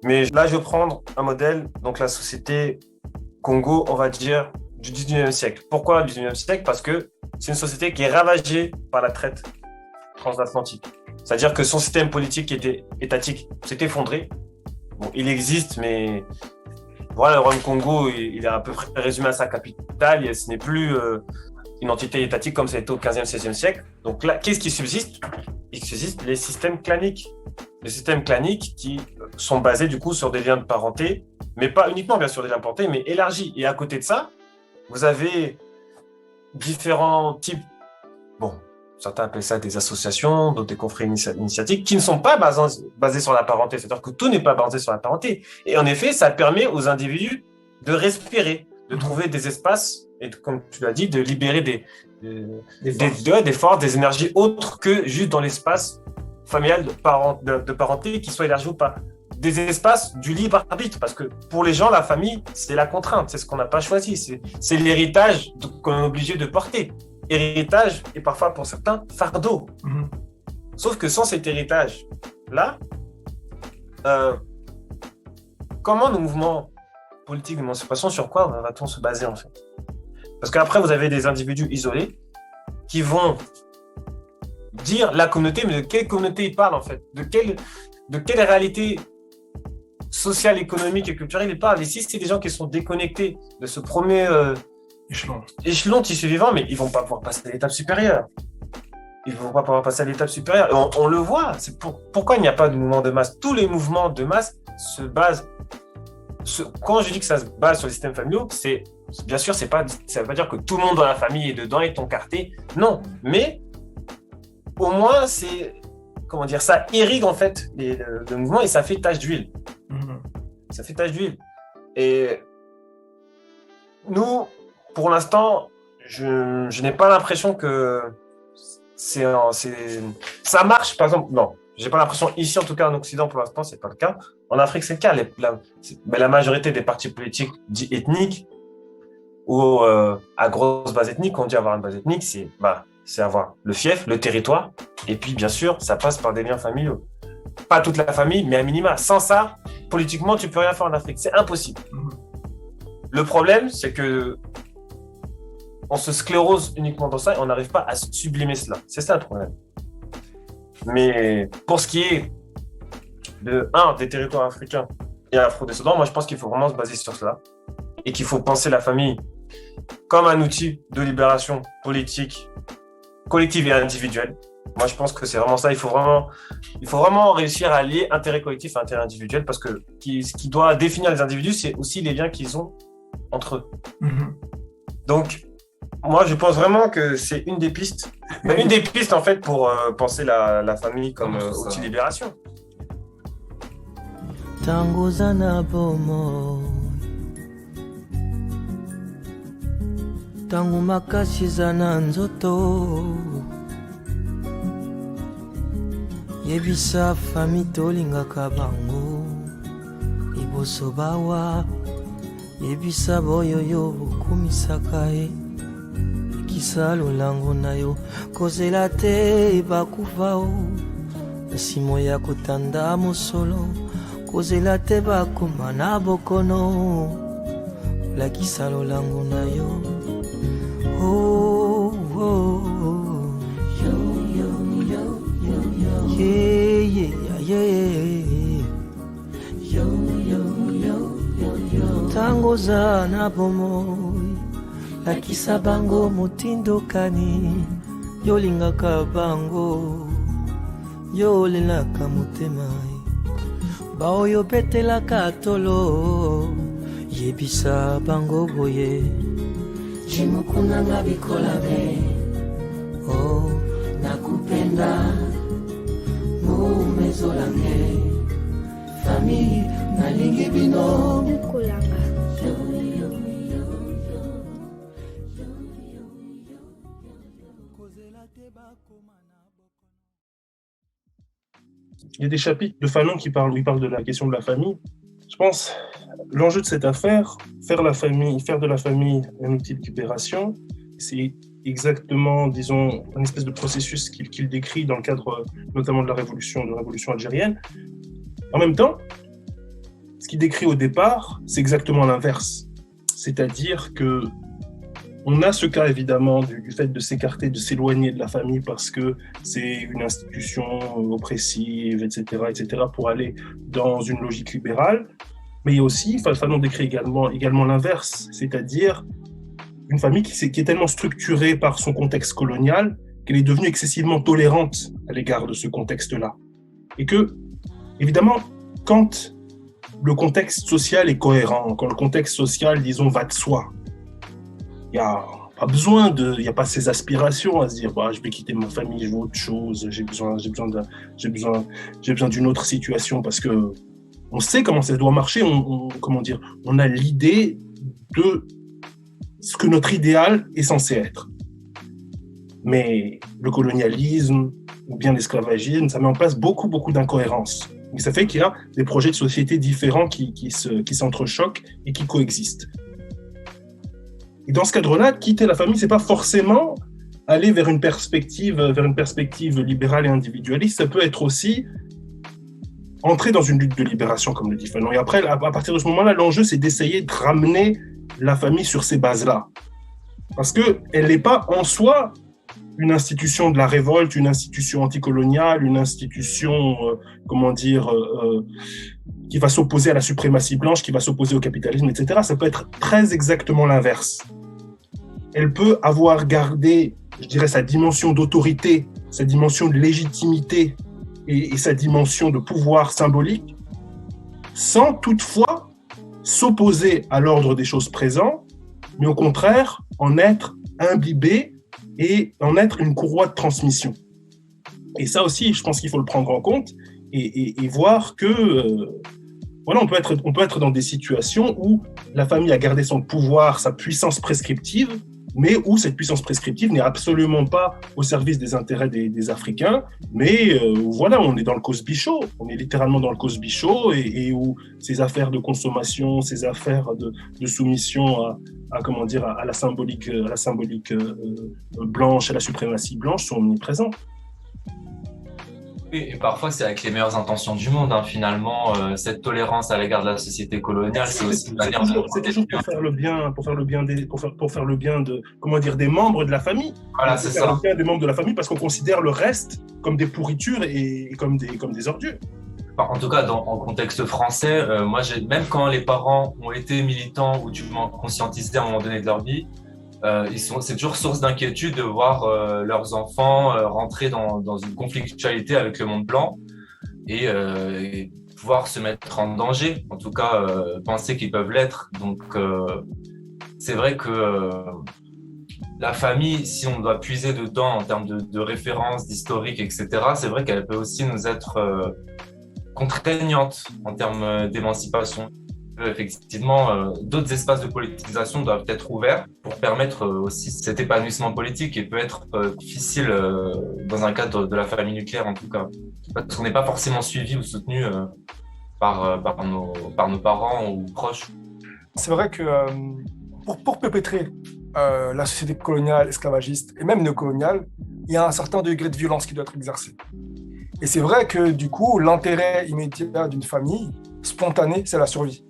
Mais là, je vais prendre un modèle, donc la société Congo, on va dire, du 19e siècle. Pourquoi du 19e siècle? Parce que c'est une société qui est ravagée par la traite transatlantique. C'est-à-dire que son système politique qui était étatique s'est effondré. Bon, il existe, mais voilà, le royaume Congo, il est à peu près résumé à sa capitale. Et ce n'est plus une entité étatique comme ça a été au 15e, 16e siècle. Donc là, qu'est-ce qui subsiste? Il subsiste les systèmes claniques. Les systèmes claniques qui sont basés du coup sur des liens de parenté, mais pas uniquement bien sûr des liens de parenté, mais élargis. Et à côté de ça, vous avez différents types, bon, certains appellent ça des associations, d'autres des confréries initiatiques, qui ne sont pas basées sur la parenté. C'est-à-dire que tout n'est pas basé sur la parenté. Et en effet, ça permet aux individus de respirer, de trouver des espaces, et comme tu l'as dit, de libérer des forces, des énergies autres que juste dans l'espace familial de parenté, qui soit élargi ou pas. Des espaces du libre arbitre, parce que pour les gens, la famille, c'est la contrainte, c'est ce qu'on n'a pas choisi, c'est l'héritage qu'on est obligé de porter. Héritage et parfois pour certains, fardeau. Sauf que sans cet héritage-là, comment nos mouvements politiques d'émancipation, sur quoi va-t-on se baser en fait? Parce qu'après, vous avez des individus isolés qui vont dire la communauté, mais de quelle communauté ils parlent en fait? De quelle réalité sociale, économique et culturelle ils parlent? Et si c'est des gens qui sont déconnectés de ce premier échelon tissu vivant, mais ils ne vont pas pouvoir passer à l'étape supérieure. Ils ne vont pas pouvoir passer à l'étape supérieure. Et on le voit. C'est pourquoi il n'y a pas de mouvement de masse. Tous les mouvements de masse se basent... Quand je dis que ça se base sur les systèmes familiaux, bien sûr, ça ne veut pas dire que tout le monde dans la famille est dedans et ton quartier. Non, mais au moins, comment dire, ça irrigue en fait le mouvement et ça fait tache d'huile. Ça fait tache d'huile. Et nous, pour l'instant, je n'ai pas l'impression que ça marche, par exemple. Non, j'ai pas l'impression ici, en tout cas en Occident, pour l'instant, c'est pas le cas. En Afrique, c'est le cas. La majorité des partis politiques dits ethniques ou à grosse base ethnique, quand on dit avoir une base ethnique, c'est avoir le fief, le territoire, et puis bien sûr, ça passe par des liens familiaux. Pas toute la famille, mais à minima. Sans ça, politiquement, tu peux rien faire en Afrique. C'est impossible. Le problème, c'est que on se sclérose uniquement dans ça et on n'arrive pas à sublimer cela. C'est ça le problème. Mais pour ce qui est des territoires africains et afro-descendants, moi je pense qu'il faut vraiment se baser sur cela et qu'il faut penser la famille comme un outil de libération politique, collective et individuelle. Moi je pense que c'est vraiment ça. Il faut vraiment réussir à lier intérêt collectif et intérêt individuel parce que ce qui doit définir les individus, c'est aussi les liens qu'ils ont entre eux. Donc, moi, je pense vraiment que c'est une des pistes. Une des pistes, en fait, pour penser la famille comme outil de libération. Tangozana bomo Tangu makasi zana nzoto Yebisa fami tolingaka bango Liboso bawa Yebisa boyoyo kumisaka Kisa lolango na yo kozela te bakufa o Simo ya kotanda mosolo kozela te bakoma na bokono Lakisa lolango na yo Oh, oh, oh. Yo, yo, yo, yo, yo. Yeah, yeah, yeah. Yo, yo, yo, yo, yo. Tango zana bomoy Lakisa bango motindo kani Yolingaka bango Yolelaka mutemai Baoyo betelaka tolo Yebisa bango boye Jimukunanga bikolabe Oh, nakupenda Mumezolange Famille nalingi bino Mukulanga Il y a des chapitres de Fanon où il parle de la question de la famille. Je pense l'enjeu de cette affaire, faire de la famille un outil de libération, c'est exactement, disons, un espèce de processus qu'il décrit dans le cadre notamment de la révolution algérienne. En même temps, ce qu'il décrit au départ, c'est exactement l'inverse. C'est-à-dire que on a ce cas évidemment du fait de s'écarter, de s'éloigner de la famille parce que c'est une institution oppressive, etc., pour aller dans une logique libérale. Mais il y a aussi, Fanon décrit également l'inverse, c'est-à-dire une famille qui est tellement structurée par son contexte colonial qu'elle est devenue excessivement tolérante à l'égard de ce contexte-là. Et que, évidemment, quand le contexte social est cohérent, quand le contexte social, disons, va de soi, il n'y a pas besoin il n'y a pas ces aspirations à se dire je vais quitter ma famille, je veux autre chose, j'ai besoin d'une autre situation parce que on sait comment ça doit marcher, on a l'idée de ce que notre idéal est censé être. Mais le colonialisme ou bien l'esclavagisme, ça met en place beaucoup d'incohérences. Et ça fait qu'il y a des projets de société différents qui s'entrechoquent et qui coexistent. Et dans ce cadre-là, quitter la famille, c'est pas forcément aller vers une perspective libérale et individualiste. Ça peut être aussi entrer dans une lutte de libération, comme le dit Fanon. Et après, à partir de ce moment-là, l'enjeu, c'est d'essayer de ramener la famille sur ces bases-là. Parce qu'elle n'est pas en soi une institution de la révolte, une institution anticoloniale, une institution, qui va s'opposer à la suprématie blanche, qui va s'opposer au capitalisme, etc. Ça peut être très exactement l'inverse. Elle peut avoir gardé, je dirais, sa dimension d'autorité, sa dimension de légitimité et sa dimension de pouvoir symbolique, sans toutefois s'opposer à l'ordre des choses présentes, mais au contraire, en être imbibée et en être une courroie de transmission. Et ça aussi, je pense qu'il faut le prendre en compte et voir que voilà, on peut être dans des situations où la famille a gardé son pouvoir, sa puissance prescriptive, mais où cette puissance prescriptive n'est absolument pas au service des intérêts des Africains, mais voilà, on est dans le Cosby Show, on est littéralement dans le Cosby Show, et où ces affaires de consommation, ces affaires de soumission à la symbolique blanche, à la suprématie blanche sont omniprésents. Et parfois, c'est avec les meilleures intentions du monde, hein. Finalement, cette tolérance à l'égard de la société coloniale, c'est aussi une manière de... C'est toujours pour faire le bien de, comment dire, des membres de la famille. Voilà, c'est ça. Faire le bien des membres de la famille parce qu'on considère le reste comme des pourritures et comme des ordures. En tout cas, en contexte français, moi, même quand les parents ont été militants ou du moins conscientisés à un moment donné de leur vie, c'est toujours source d'inquiétude de voir leurs enfants rentrer dans une conflictualité avec le monde blanc et pouvoir se mettre en danger, en tout cas penser qu'ils peuvent l'être. Donc c'est vrai que la famille, si on doit puiser dedans en termes de références, d'historique, etc., c'est vrai qu'elle peut aussi nous être contraignante en termes d'émancipation. Effectivement, d'autres espaces de politisation doivent être ouverts pour permettre aussi cet épanouissement politique qui peut être difficile dans un cadre de la famille nucléaire en tout cas. Parce qu'on n'est pas forcément suivi ou soutenu par nos parents ou proches. C'est vrai que pour perpétrer la société coloniale, esclavagiste et même néocoloniale, il y a un certain degré de violence qui doit être exercé. Et c'est vrai que du coup, l'intérêt immédiat d'une famille spontanée, c'est la survie.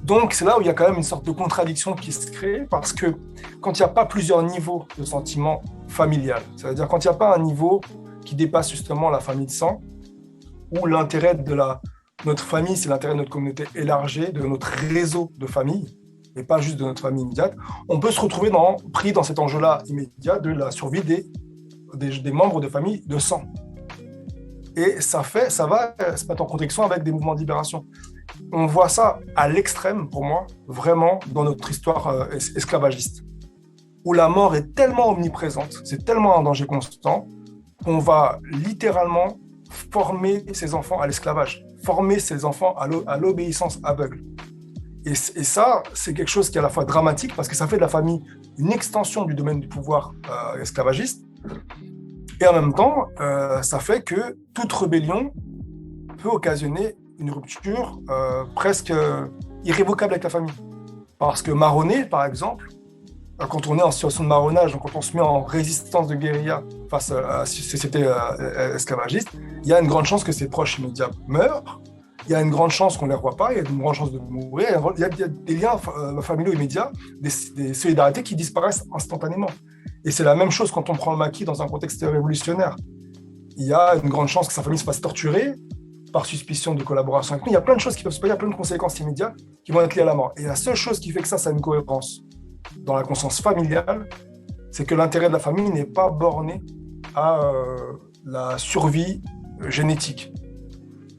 Donc, c'est là où il y a quand même une sorte de contradiction qui se crée, parce que quand il n'y a pas plusieurs niveaux de sentiment familial, c'est-à-dire quand il n'y a pas un niveau qui dépasse justement la famille de sang, où l'intérêt de notre famille, c'est l'intérêt de notre communauté élargie, de notre réseau de familles, et pas juste de notre famille immédiate, on peut se retrouver pris dans cet enjeu-là immédiat de la survie des membres de famille de sang. Et ça va se mettre en contradiction avec des mouvements de libération. On voit ça à l'extrême, pour moi, vraiment dans notre histoire esclavagiste, où la mort est tellement omniprésente, c'est tellement un danger constant, qu'on va littéralement former ses enfants à l'esclavage, former ses enfants à l'obéissance aveugle. Et ça, c'est quelque chose qui est à la fois dramatique, parce que ça fait de la famille une extension du domaine du pouvoir esclavagiste, et en même temps, ça fait que toute rébellion peut occasionner une rupture presque irrévocable avec la famille. Parce que marronner, par exemple, quand on est en situation de marronnage, donc quand on se met en résistance de guérilla face à la société esclavagiste, il y a une grande chance que ses proches immédiats meurent, il y a une grande chance qu'on ne les revoie pas, il y a une grande chance de mourir, il y a des liens familiaux immédiats, des solidarités qui disparaissent instantanément. Et c'est la même chose quand on prend le maquis dans un contexte révolutionnaire. Il y a une grande chance que sa famille se fasse torturer par suspicion de collaboration avec nous. Il y a plein de choses qui peuvent se passer, il y a plein de conséquences immédiates qui vont être liées à la mort. Et la seule chose qui fait que ça a une cohérence dans la conscience familiale, c'est que l'intérêt de la famille n'est pas borné à la survie génétique.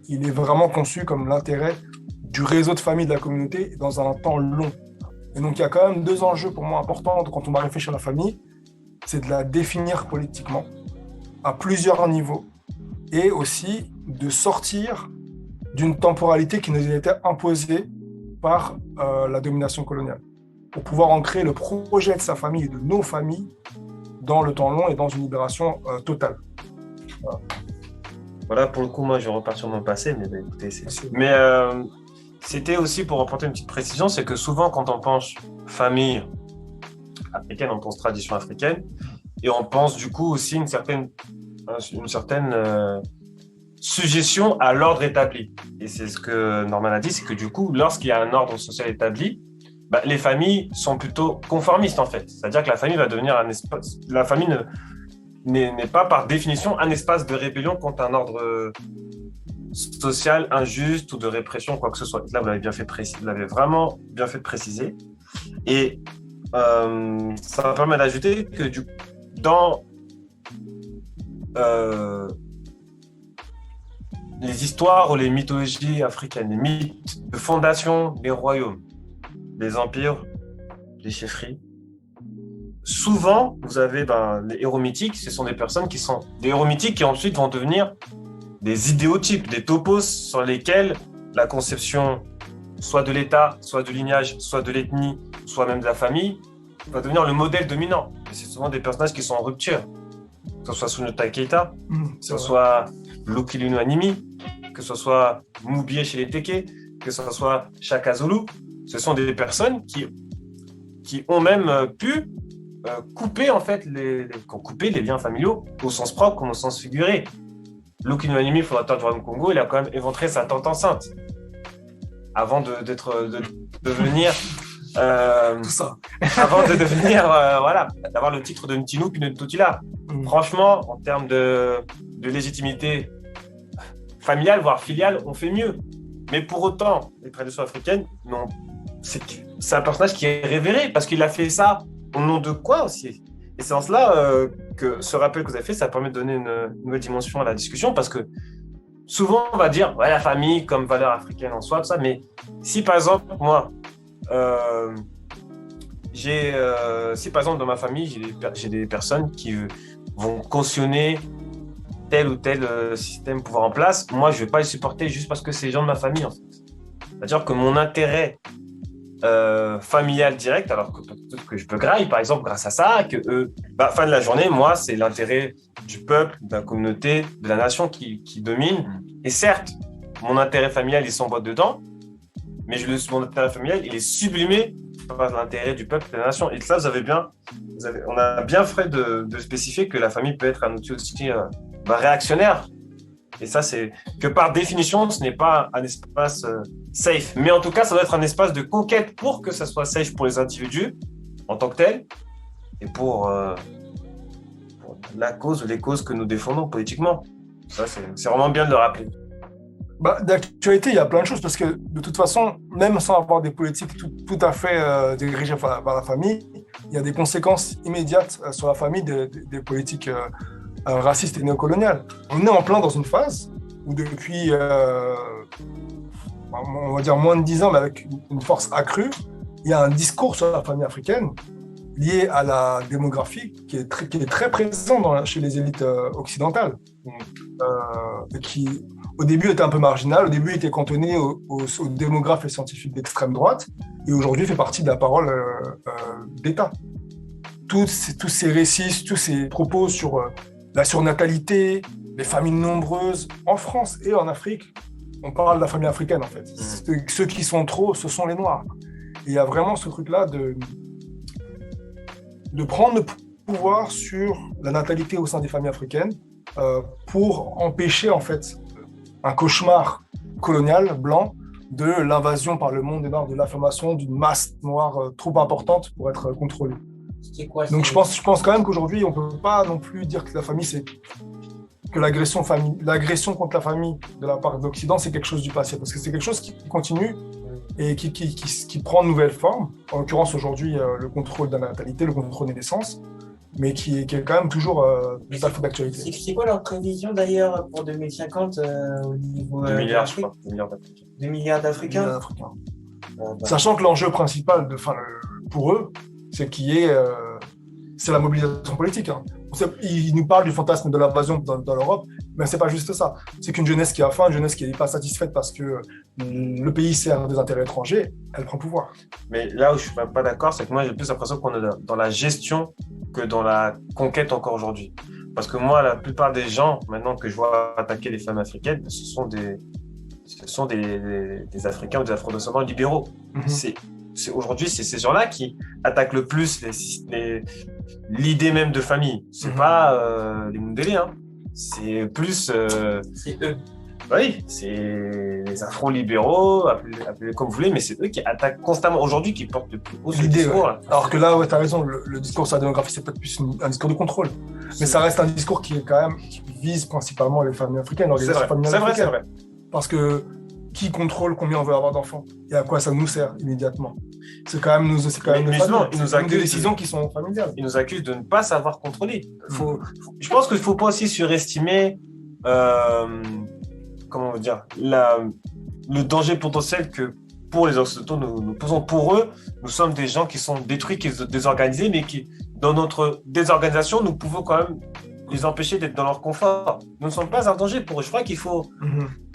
Il est vraiment conçu comme l'intérêt du réseau de famille de la communauté dans un temps long. Et donc il y a quand même deux enjeux pour moi importants quand on va réfléchir à la famille, c'est de la définir politiquement à plusieurs niveaux et aussi de sortir d'une temporalité qui nous a été imposée par la domination coloniale, pour pouvoir ancrer le projet de sa famille et de nos familles dans le temps long et dans une libération totale. Voilà, pour le coup, moi, je repars sur mon passé, mais écoutez, c'était aussi pour apporter une petite précision, c'est que souvent, quand on pense famille africaine, on pense tradition africaine, et on pense du coup aussi une certaine suggestion à l'ordre établi. Et c'est ce que Norman a dit, c'est que du coup, lorsqu'il y a un ordre social établi, les familles sont plutôt conformistes en fait. C'est-à-dire que la famille va devenir un espace. La famille n'est pas par définition un espace de rébellion contre un ordre social injuste ou de répression, quoi que ce soit. Là, vous l'avez vraiment bien fait de préciser. Et ça permet d'ajouter que dans les histoires ou les mythologies africaines, les mythes de fondation des royaumes, des empires, des chefferies, souvent, vous avez les héros mythiques, ce sont des personnes qui sont des héros mythiques qui ensuite vont devenir des idéotypes, des topos sur lesquels la conception soit de l'État, soit du lignage, soit de l'ethnie, soit même de la famille, va devenir le modèle dominant. Et c'est souvent des personnages qui sont en rupture. Que ce soit Soundiata Keita, que ce soit Lukilu Animi, que ce soit Moubié chez les Teke, que ce soit Shaka Zulu. Ce sont des personnes qui ont même pu couper en fait les liens familiaux au sens propre comme au sens figuré. Lukilu Animi, fondateur du Royaume Congo, il a quand même éventré sa tante enceinte avant de devenir Tout ça. avant de devenir d'avoir le titre de Mtinu puis de Totila. Franchement, en termes de légitimité familiale voire filiale, on fait mieux. Mais pour autant, les traditions africaines, non, c'est un personnage qui est révéré parce qu'il a fait ça au nom de quoi aussi. Et c'est en cela que ce rappel que vous avez fait, ça permet de donner une nouvelle dimension à la discussion parce que souvent on va dire la famille comme valeur africaine en soi, tout ça, mais si par exemple moi si par exemple dans ma famille j'ai des personnes qui vont cautionner tel ou tel système pouvoir en place, moi je vais pas les supporter juste parce que c'est les gens de ma famille en fait. C'est-à-dire que mon intérêt familial direct, alors que peut-être que je peux grailler par exemple grâce à ça, que fin de la journée, moi c'est l'intérêt du peuple, de la communauté, de la nation qui domine. Et certes, mon intérêt familial il s'emboîte dedans, mais mon intérêt familial il est sublimé par l'intérêt du peuple et de la nation. Et ça, on a bien fait de spécifier que la famille peut être un outil aussi réactionnaire. Et ça, c'est que par définition, ce n'est pas un espace safe. Mais en tout cas, ça doit être un espace de conquête pour que ça soit safe pour les individus en tant que tels et pour la cause ou les causes que nous défendons politiquement. Ça, c'est vraiment bien de le rappeler. D'actualité, il y a plein de choses parce que de toute façon, même sans avoir des politiques tout à fait dirigées par la famille, il y a des conséquences immédiates sur la famille des politiques racistes et néocoloniales. On est en plein dans une phase où depuis, on va dire moins de 10 ans, mais avec une force accrue, il y a un discours sur la famille africaine lié à la démographie qui est très présent chez les élites occidentales, qui au début était un peu marginal, au début était cantonné aux démographes et scientifiques d'extrême droite, et aujourd'hui fait partie de la parole d'État. Tous ces récits, tous ces propos sur la surnatalité, les familles nombreuses, en France et en Afrique, on parle de la famille africaine en fait. Ceux qui sont trop, ce sont les Noirs. Et il y a vraiment ce truc-là de prendre le pouvoir sur la natalité au sein des familles africaines pour empêcher en fait un cauchemar colonial blanc de l'invasion par le monde des Noirs, de l'affirmation d'une masse noire trop importante pour être contrôlée. Donc je pense quand même qu'aujourd'hui on peut pas non plus dire que la famille que l'agression contre la famille de la part de l'Occident c'est quelque chose du passé, parce que c'est quelque chose qui continue et qui prend de nouvelles formes. En l'occurrence aujourd'hui le contrôle de la natalité, le contrôle des naissances, mais qui est quand même toujours tout à fait d'actualité. C'est quoi leur prévision d'ailleurs pour 2050 au niveau 2 milliards, je crois. 2 milliards d'Africains. Sachant que l'enjeu principal pour eux, c'est la mobilisation politique. Hein. Ils nous parlent du fantasme de l'invasion dans l'Europe, mais c'est pas juste ça. C'est qu'une jeunesse qui a faim, une jeunesse qui n'est pas satisfaite parce que le pays sert des intérêts étrangers, elle prend pouvoir. Mais là où je suis même pas d'accord, c'est que moi j'ai plus l'impression qu'on est dans la gestion que dans la conquête encore aujourd'hui. Parce que moi, la plupart des gens maintenant que je vois attaquer les femmes africaines, ce sont des Africains ou des Afro-descendants libéraux. Aujourd'hui, c'est ces gens-là qui attaquent le plus l'idée même de famille. C'est pas les Mundélé, hein. C'est plus... c'est eux. Oui, c'est les afro-libéraux, appelez comme vous voulez, mais c'est eux qui attaquent constamment aujourd'hui, qui portent le plus haut ce discours. Ouais. Alors que là, tu as raison, le discours sur la démographie, c'est peut-être plus un discours de contrôle. Mais ça reste un discours qui vise principalement les familles africaines. C'est vrai. Parce que qui contrôle combien on veut avoir d'enfants et à quoi ça nous sert immédiatement. C'est quand même des décisions qui sont familiales. Ils nous accusent de ne pas savoir contrôler. Je pense qu'il ne faut pas aussi surestimer comment dire, le danger potentiel que pour les Occidentaux, nous posons pour eux, nous sommes des gens qui sont détruits, qui sont désorganisés, mais qui, dans notre désorganisation, nous pouvons quand même les empêcher d'être dans leur confort. Nous ne sommes pas un danger pour eux. Je crois qu'il faut...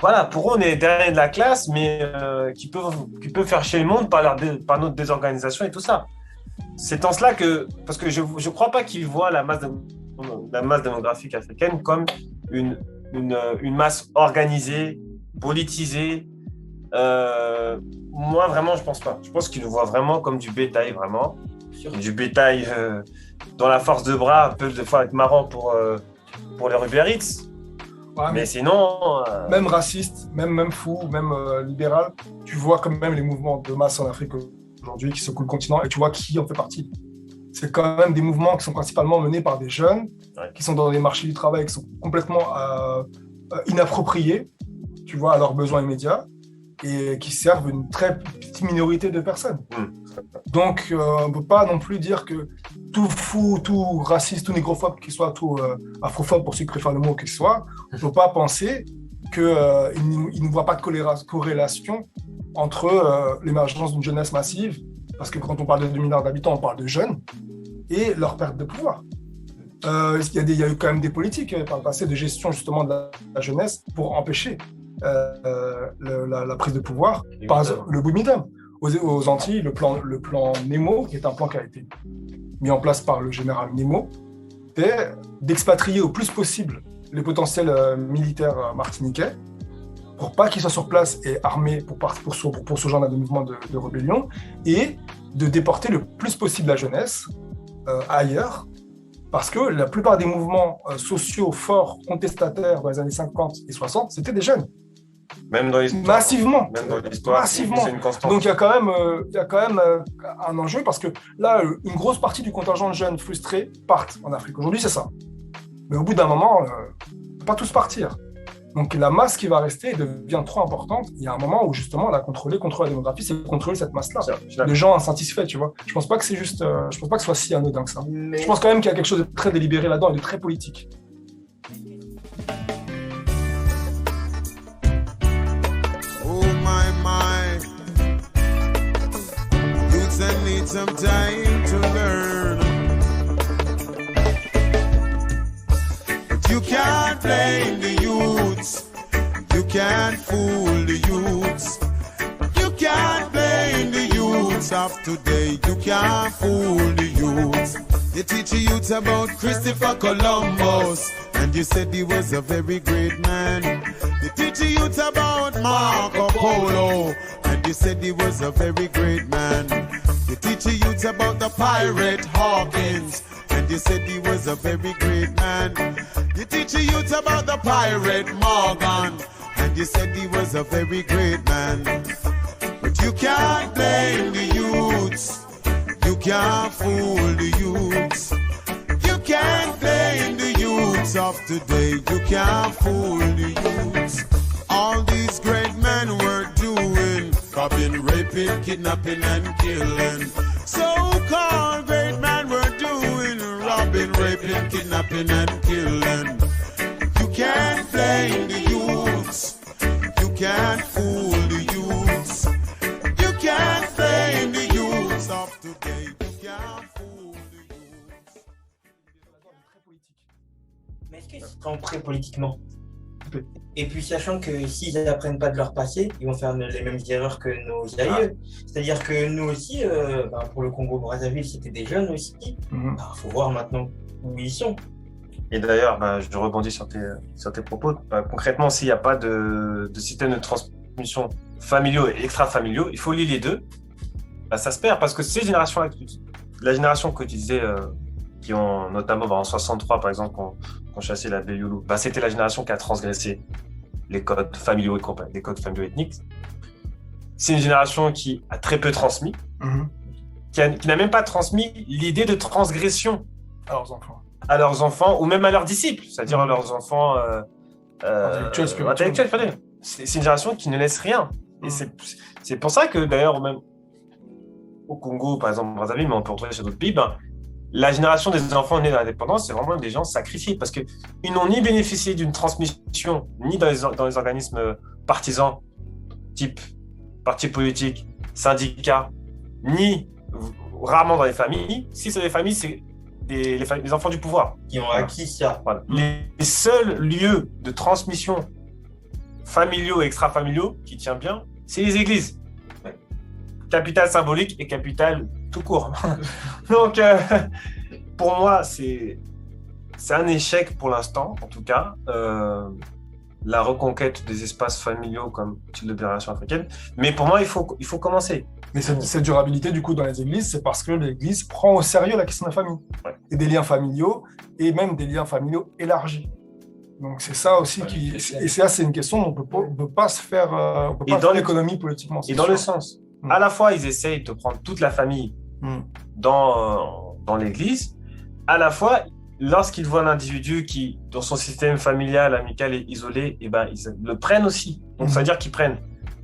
Voilà, pour eux, on est derrière de la classe, mais qui peuvent faire chier le monde par notre désorganisation et tout ça. C'est en cela que... Parce que je ne crois pas qu'ils voient la masse démographique africaine comme une masse organisée, politisée. Moi, vraiment, je ne pense pas. Je pense qu'ils nous voient vraiment comme du bétail, vraiment. Du bétail dont la force de bras peut des fois être marrant pour les Uber Eats. Ouais, mais sinon... Même raciste, même fou, même libéral, tu vois quand même les mouvements de masse en Afrique aujourd'hui qui secouent le continent et tu vois qui en fait partie. C'est quand même des mouvements qui sont principalement menés par des jeunes qui sont dans les marchés du travail, qui sont complètement inappropriés, tu vois, à leurs besoins immédiats et qui servent une très petite minorité de personnes. Donc, on ne peut pas non plus dire que tout fou, tout raciste, tout négrophobe, qu'il soit tout afrophobe, pour ceux qui préfèrent le mot qu'il soit, on ne peut pas penser qu'il ne voit pas de corrélation entre l'émergence d'une jeunesse massive, parce que quand on parle de 2 milliards d'habitants, on parle de jeunes, et leur perte de pouvoir. Il y a eu quand même des politiques par le passé de gestion justement de la jeunesse pour empêcher la prise de pouvoir. Par exemple, le Bouimidam. Aux Antilles, le plan Nemo, qui est un plan qui a été mis en place par le général Nemo, c'est d'expatrier au plus possible les potentiels militaires martiniquais pour pas qu'ils soient sur place et armés pour ce genre de mouvement de rébellion, et de déporter le plus possible la jeunesse ailleurs, parce que la plupart des mouvements sociaux forts, contestataires dans les années 50 et 60, c'était des jeunes. Même dans l'histoire. Massivement. Même dans l'histoire, Massivement. C'est une constante. Donc il y a quand même un enjeu, parce que là, une grosse partie du contingent de jeunes frustrés partent en Afrique. Aujourd'hui, c'est ça. Mais au bout d'un moment, on ne peut pas tous partir. Donc la masse qui va rester devient trop importante. Il y a un moment où justement, contrôler la démographie, c'est contrôler cette masse-là. Les gens insatisfaits, tu vois. Je pense pas que c'est juste, je pense pas que ce soit si anodin que ça. Mais... Je pense quand même qu'il y a quelque chose de très délibéré là-dedans et de très politique. I need some time to learn. But you can't blame the youths. You can't fool the youths. You can't blame the youths of today. You can't fool the youths. You teach the youths about Christopher Columbus, and you said he was a very great man. You teach the youths about Marco Polo, and you said he was a very great man. You teach the youths about the pirate Hawkins, and you said he was a very great man. You teach the youths about the pirate Morgan, and you said he was a very great man. But you can't blame the youths. You can't fool the youths. You can't blame the youths of today. You can't fool the youths. All these great men were doing robbing, raping, kidnapping and killing. So-called great men were doing robbing, raping, kidnapping and killing. You can't blame the youths. You can't fool the youths. You can't blame the youths of today. You can't fool the youths. Mais est-ce qu'ils sont prêts politiquement? Et puis sachant que s'ils n'apprennent pas de leur passé, ils vont faire les mêmes erreurs que nos aïeux. C'est-à-dire que nous aussi, pour le Congo-Brazzaville, c'était des jeunes aussi. Faut voir maintenant où ils sont. Et d'ailleurs, je rebondis sur tes propos. Concrètement, s'il n'y a pas de système de transmission familiaux et extra-familiaux, il faut lier les deux. Ça se perd, parce que ces générations-là, la génération que tu disais, qui ont notamment en 63 par exemple, qu'on chassait la Belloulou, c'était la génération qui a transgressé les codes familiaux et les codes familiaux ethniques. C'est une génération qui a très peu transmis, qui n'a même pas transmis l'idée de transgression à leurs enfants ou même à leurs disciples, c'est-à-dire à leurs enfants intellectuels. C'est une génération qui ne laisse rien. Et c'est pour ça que d'ailleurs, même au Congo, par exemple, au Brazzaville, mais on peut retrouver chez d'autres pays, la génération des enfants nés dans l'indépendance, c'est vraiment des gens sacrifiés, parce qu'ils n'ont ni bénéficié d'une transmission, ni dans les organismes partisans, type partis politiques, syndicats, ni rarement dans les familles. Si c'est les familles, c'est les enfants du pouvoir. Qui ont acquis ça. Voilà. Les seuls lieux de transmission familiaux et extra-familiaux qui tient bien, c'est les églises. Ouais. Capital symbolique et capital tout court. Donc, pour moi, c'est un échec pour l'instant, en tout cas, la reconquête des espaces familiaux comme type de libération africaine. Mais pour moi, il faut commencer. Mais cette durabilité, du coup, dans les églises, c'est parce que l'Église prend au sérieux la question de la famille. Ouais. Et des liens familiaux, et même des liens familiaux élargis. Donc c'est ça aussi et ça, c'est une question dont on ne peut pas se faire, on peut pas faire l'économie politiquement. Et dans le sens, à la fois, ils essayent de prendre toute la famille dans l'église, à la fois, lorsqu'ils voient un individu qui, dans son système familial, amical est isolé, et ben, ils le prennent aussi. Donc ça veut dire qu'ils prennent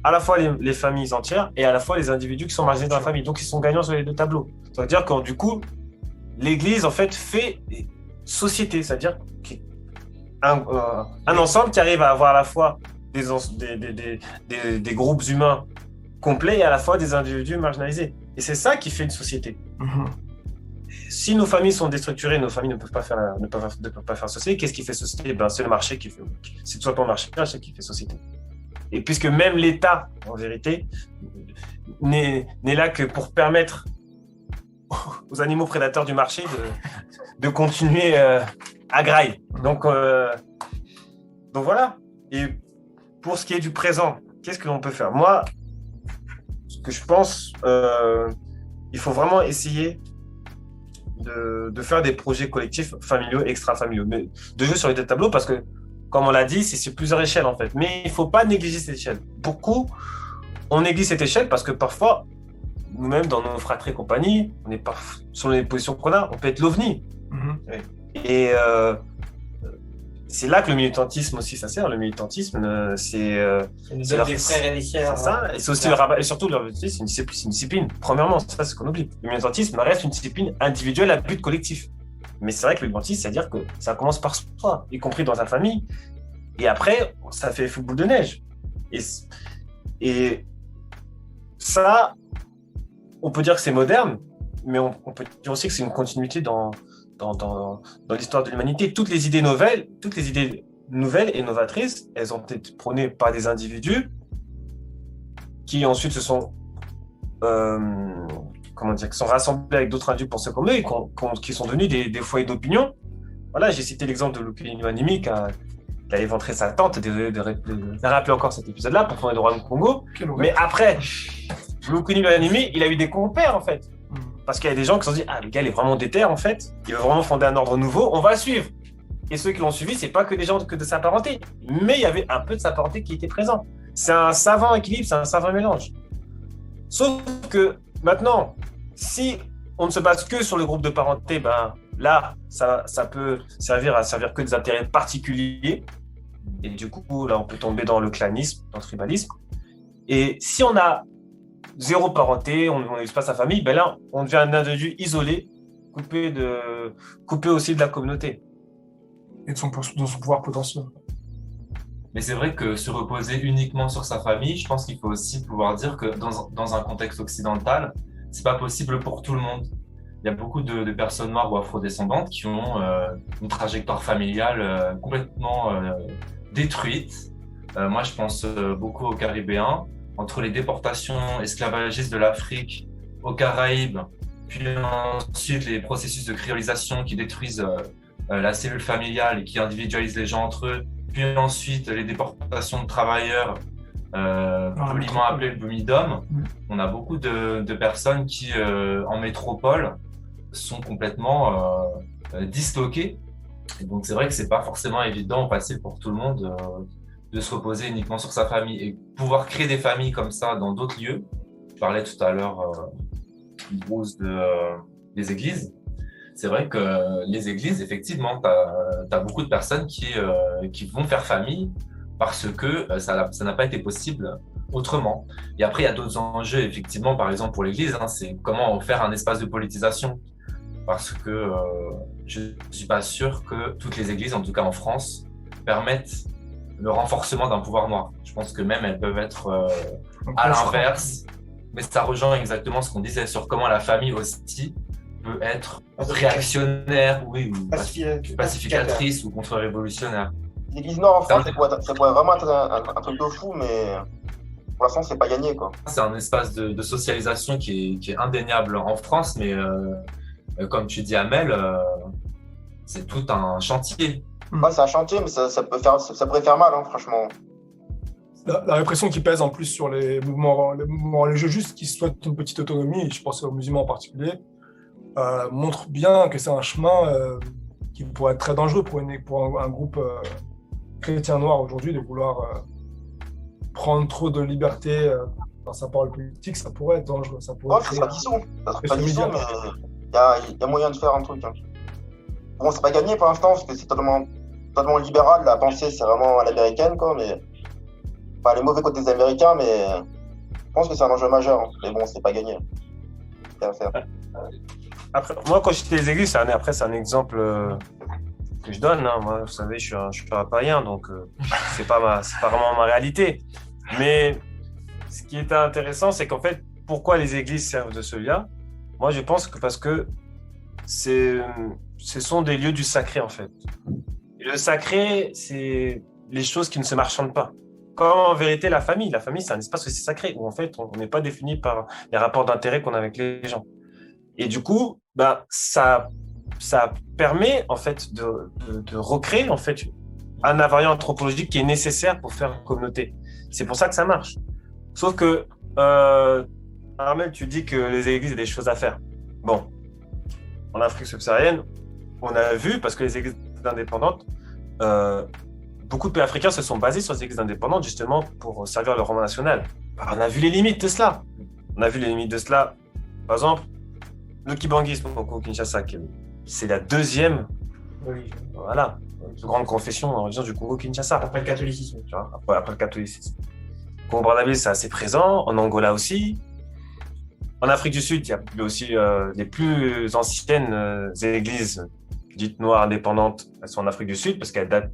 à la fois les familles entières et à la fois les individus qui sont marginés dans la famille. Donc ils sont gagnants sur les deux tableaux. Ça veut dire que du coup, l'église en fait fait société, c'est-à-dire un ensemble qui arrive à avoir à la fois des groupes humains complets et à la fois des individus marginalisés. Et c'est ça qui fait une société. Si nos familles sont déstructurées, nos familles ne peuvent pas faire société, qu'est-ce qui fait société? C'est le marché qui fait. C'est tout simplement le marché qui fait société. Et puisque même l'État, en vérité, n'est là que pour permettre aux animaux prédateurs du marché de continuer à grailler. Donc voilà. Et pour ce qui est du présent, qu'est-ce que l'on peut faire? Moi, ce que je pense, il faut vraiment essayer de faire des projets collectifs familiaux, extra-familiaux, mais de jouer sur les deux tableaux parce que, comme on l'a dit, c'est sur plusieurs échelles en fait. Mais il ne faut pas négliger cette échelle. Beaucoup, on néglige cette échelle parce que parfois, nous-mêmes, dans nos fratries et compagnie, on n'est pas sur les positions qu'on a, on peut être l'OVNI. Et c'est là que le militantisme aussi, ça sert. Le militantisme, c'est des frères et des sœurs. C'est ça. Et c'est aussi et surtout, c'est une discipline. Premièrement, ça, c'est ce qu'on oublie. Le militantisme reste une discipline individuelle à but collectif. Mais c'est vrai que le militantisme, c'est-à-dire que ça commence par soi, y compris dans sa famille. Et après, ça fait boule de neige. Et ça, on peut dire que c'est moderne, mais on peut dire aussi que c'est une continuité dans l'histoire de l'humanité. Toutes les idées nouvelles et novatrices, elles ont été prônées par des individus qui ensuite se sont qui sont rassemblés avec d'autres individus pour se comme eux et qui sont devenus des foyers d'opinion. Voilà, j'ai cité l'exemple de Lukwini Luanimi qui a éventré sa tante, de rappeler encore cet épisode-là pour fonder le Royaume Congo. Mais après, Lukwini Luanimi, il a eu des compères en fait. Parce qu'il y a des gens qui se sont dit, le gars il est vraiment déter en fait, il veut vraiment fonder un ordre nouveau, on va le suivre. Et ceux qui l'ont suivi, c'est pas que des gens que de sa parenté, mais il y avait un peu de sa parenté qui était présent. C'est un savant équilibre, c'est un savant mélange. Sauf que maintenant, si on ne se base que sur le groupe de parenté, là, ça peut servir que des intérêts particuliers. Et du coup, là, on peut tomber dans le clanisme, dans le tribalisme. Et si on a zéro parenté, on n'expose pas sa famille, là, on devient un individu isolé, coupé aussi de la communauté. Et de son pouvoir potentiel. Mais c'est vrai que se reposer uniquement sur sa famille, je pense qu'il faut aussi pouvoir dire que dans un contexte occidental, c'est pas possible pour tout le monde. Il y a beaucoup de personnes noires ou afrodescendantes qui ont une trajectoire familiale complètement détruite. Moi, je pense beaucoup aux Caribéens. Entre les déportations esclavagistes de l'Afrique aux Caraïbes, puis ensuite les processus de créolisation qui détruisent la cellule familiale et qui individualisent les gens entre eux, puis ensuite les déportations de travailleurs, poliment appelés le boomidom. On a beaucoup de personnes qui, en métropole, sont complètement disloquées. Et donc c'est vrai que c'est pas forcément évident ou facile pour tout le monde de se reposer uniquement sur sa famille et pouvoir créer des familles comme ça dans d'autres lieux. Je parlais tout à l'heure des églises. C'est vrai que les églises, effectivement, tu as beaucoup de personnes qui vont faire famille parce que ça n'a pas été possible autrement. Et après, il y a d'autres enjeux, effectivement, par exemple pour l'église, c'est comment faire un espace de politisation. Parce que je ne suis pas sûr que toutes les églises, en tout cas en France, permettent le renforcement d'un pouvoir noir. Je pense que même elles peuvent être à l'inverse, mais ça rejoint exactement ce qu'on disait sur comment la famille aussi peut être réactionnaire, oui, ou pacificatrice ou contre-révolutionnaire. L'Église noire en France, ça pourrait vraiment être un truc de fou, mais pour l'instant, c'est pas gagné, quoi. C'est un espace de socialisation qui est indéniable en France, mais comme tu dis, Amel, c'est tout un chantier. Ouais, c'est un chantier, mais ça pourrait faire mal, hein, franchement. La répression qui pèse en plus sur les mouvements religieux justes qui souhaitent une petite autonomie, et je pense aux musulmans en particulier, montre bien que c'est un chemin qui pourrait être très dangereux pour un groupe chrétien noir aujourd'hui, de vouloir prendre trop de liberté dans sa parole politique. Ça pourrait être dangereux. Ça sera dissous. Ça sera pas dissous, mais il y a moyen de faire un truc. Hein. Bon, c'est pas gagné pour l'instant, parce que c'est totalement libéral. La pensée, c'est vraiment à l'américaine, quoi, mais pas les mauvais côtés des Américains, mais je pense que c'est un enjeu majeur. Hein. Mais bon, c'est pas gagné. C'est à faire. Après, moi, quand j'étais les églises, c'est un exemple que je donne. Hein. Moi, vous savez, je suis un païen, donc c'est pas vraiment ma réalité. Mais ce qui était intéressant, c'est qu'en fait, pourquoi les églises servent de ce lien? Moi, je pense que parce que ce sont des lieux du sacré, en fait. Et le sacré, c'est les choses qui ne se marchandent pas. Comme en vérité, la famille, c'est un espace aussi sacré, où en fait, on n'est pas défini par les rapports d'intérêt qu'on a avec les gens. Et du coup, ça permet en fait de recréer en fait un invariant anthropologique qui est nécessaire pour faire une communauté. C'est pour ça que ça marche. Sauf que, Armel, tu dis que les églises ont des choses à faire. Bon, en Afrique subsaharienne, on a vu, parce que les églises indépendantes, beaucoup de pays africains se sont basés sur les églises indépendantes justement pour servir le roman national. On a vu les limites de cela. Par exemple, le kibangisme au Congo-Kinshasa, c'est la deuxième plus grande confession en religion du Congo-Kinshasa. Après le catholicisme. Tu vois, après le catholicisme. Au Congo-Brazzaville, c'est assez présent. En Angola aussi. En Afrique du Sud, il y a aussi les plus anciennes églises dites noires indépendantes. Elles sont en Afrique du Sud parce qu'elles datent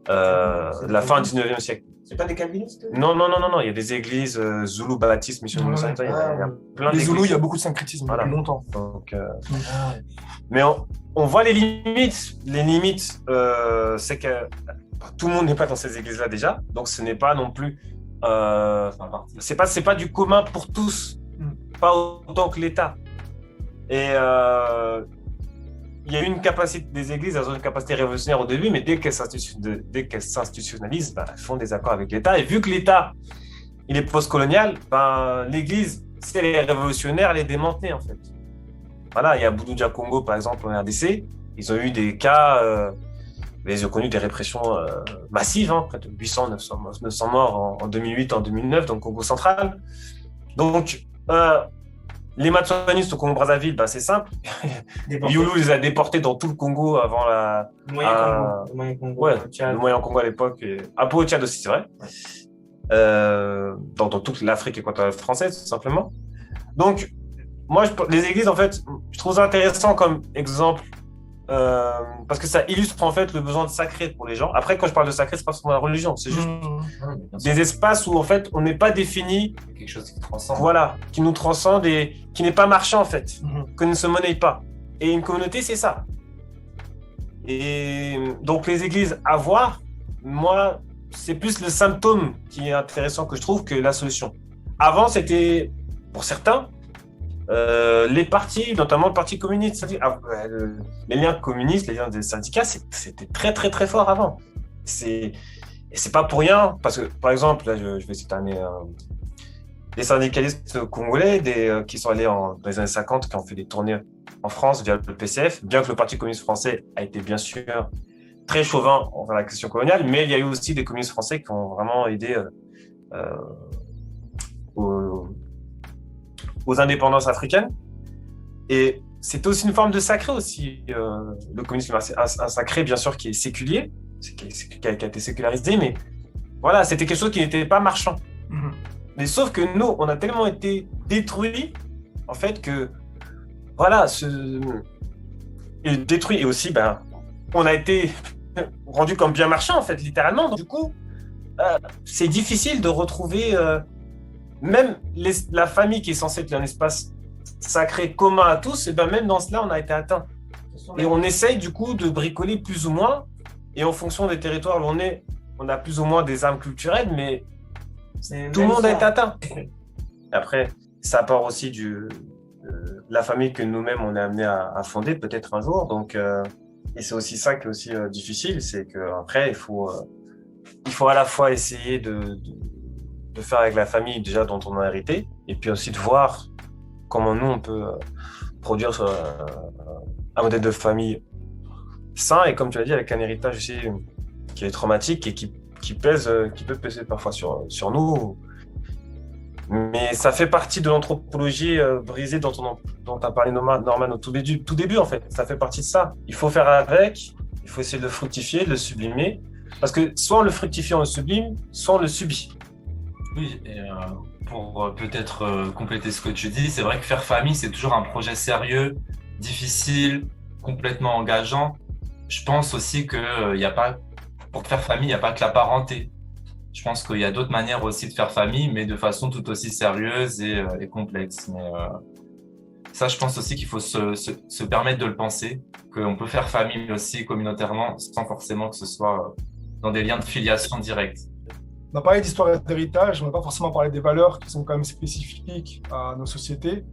de la fin du 19e siècle. C'est pas des calvinistes? Non. Il y a des églises Zoulou, baptisme, mission de il y a plein les Zoulous, il y a beaucoup de syncrétisme depuis longtemps. Donc, mais on voit les limites. Les limites, c'est que tout le monde n'est pas dans ces églises-là déjà. Donc, ce n'est pas non plus. C'est pas du commun pour tous. Pas autant que l'État. Et il y a une capacité des églises, elles ont une capacité révolutionnaire au début, mais dès qu'elles s'institutionnalisent, elles font des accords avec l'État. Et vu que l'État, il est postcolonial, l'église, si elle est révolutionnaire, elle est démantelée en fait. Voilà, il y a Boudou Dia Congo par exemple en RDC, ils ont eu des cas, ils ont connu des répressions massives, près de 800, 900 morts en 2008, en 2009 dans le Congo central. Donc, les Matsoanistes au Congo-Brazzaville, c'est simple. Youlou les a déportés dans tout le Congo avant le Moyen Congo. Le Moyen Congo à l'époque. Et un peu au Tchad aussi, c'est vrai. Dans toute l'Afrique équatoriale française, tout simplement. Donc, moi, les églises, en fait, je trouve ça intéressant comme exemple parce que ça illustre en fait le besoin de sacré pour les gens. Après, quand je parle de sacré, c'est pas forcément la religion, c'est juste des espaces où en fait on n'est pas défini, quelque chose qui transcende. Voilà, qui nous transcende et qui n'est pas marchand en fait, que ne se monnaie pas. Et une communauté, c'est ça. Et donc les églises à voir, moi, c'est plus le symptôme qui est intéressant que je trouve que la solution. Avant, c'était pour certains. Les partis, notamment le Parti communiste, les liens communistes, les liens des syndicats, c'était très très très fort avant. Et c'est pas pour rien, parce que par exemple, là, je vais citer des syndicalistes congolais qui sont allés dans les années 50, qui ont fait des tournées en France via le PCF, bien que le Parti communiste français a été bien sûr très chauvin envers la question coloniale, mais il y a eu aussi des communistes français qui ont vraiment aidé aux indépendances africaines. Et c'est aussi une forme de sacré aussi. Le communisme, un sacré bien sûr qui est séculier, qui a été sécularisé, mais voilà, c'était quelque chose qui n'était pas marchand. Mais sauf que nous, on a tellement été détruits, en fait, que voilà, détruits et aussi, on a été rendu comme bien marchand, en fait, littéralement. Donc, du coup, c'est difficile de retrouver même la famille qui est censée être un espace sacré commun à tous, et ben même dans cela, on a été atteint. Et on essaye du coup de bricoler plus ou moins, et en fonction des territoires où on est, on a plus ou moins des armes culturelles, mais tout le monde a été atteint. Après, ça part aussi de la famille que nous-mêmes on est amené à fonder peut-être un jour. Donc, et c'est aussi ça qui est aussi difficile, c'est qu'après, il faut à la fois essayer de faire avec la famille déjà dont on a hérité, et puis aussi de voir comment nous on peut produire un modèle de famille sain, et comme tu as dit, avec un héritage aussi qui est traumatique et qui peut peser parfois sur nous. Mais ça fait partie de l'anthropologie brisée dont tu as parlé, Norman, au tout début, en fait. Ça fait partie de ça. Il faut faire avec, il faut essayer de le fructifier, de le sublimer. Parce que soit on le fructifie, on le sublime, soit on le subit. Oui, et pour peut-être compléter ce que tu dis, c'est vrai que faire famille, c'est toujours un projet sérieux, difficile, complètement engageant. Je pense aussi que pour faire famille, il n'y a pas que la parenté. Je pense qu'il y a d'autres manières aussi de faire famille, mais de façon tout aussi sérieuse et complexe. Mais ça, je pense aussi qu'il faut se permettre de le penser, qu'on peut faire famille aussi communautairement, sans forcément que ce soit dans des liens de filiation directe. On a parlé d'histoire et d'héritage, on n'a pas forcément parlé des valeurs qui sont quand même spécifiques à nos sociétés.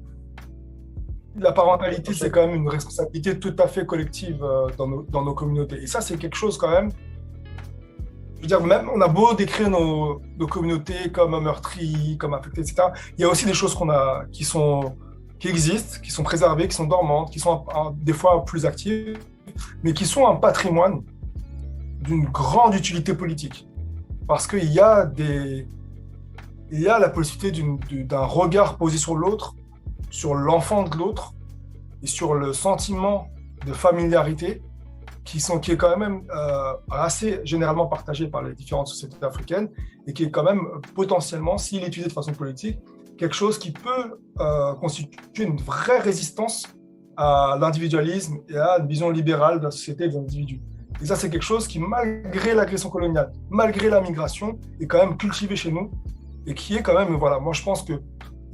La parentalité, c'est quand même une responsabilité tout à fait collective dans nos communautés. Et ça, c'est quelque chose quand même. Je veux dire, même on a beau décrire nos communautés comme meurtries, comme affectées, etc. Il y a aussi des choses qui existent, qui sont préservées, qui sont dormantes, qui sont des fois plus actives, mais qui sont un patrimoine d'une grande utilité politique. Parce qu'il y a la possibilité d'un regard posé sur l'autre, sur l'enfant de l'autre, et sur le sentiment de familiarité qui est quand même assez généralement partagé par les différentes sociétés africaines, et qui est quand même potentiellement, s'il est utilisé de façon politique, quelque chose qui peut constituer une vraie résistance à l'individualisme et à une vision libérale de la société et des individus. Et ça, c'est quelque chose qui, malgré l'agression coloniale, malgré la migration, est quand même cultivé chez nous, et qui est quand même, voilà, moi je pense que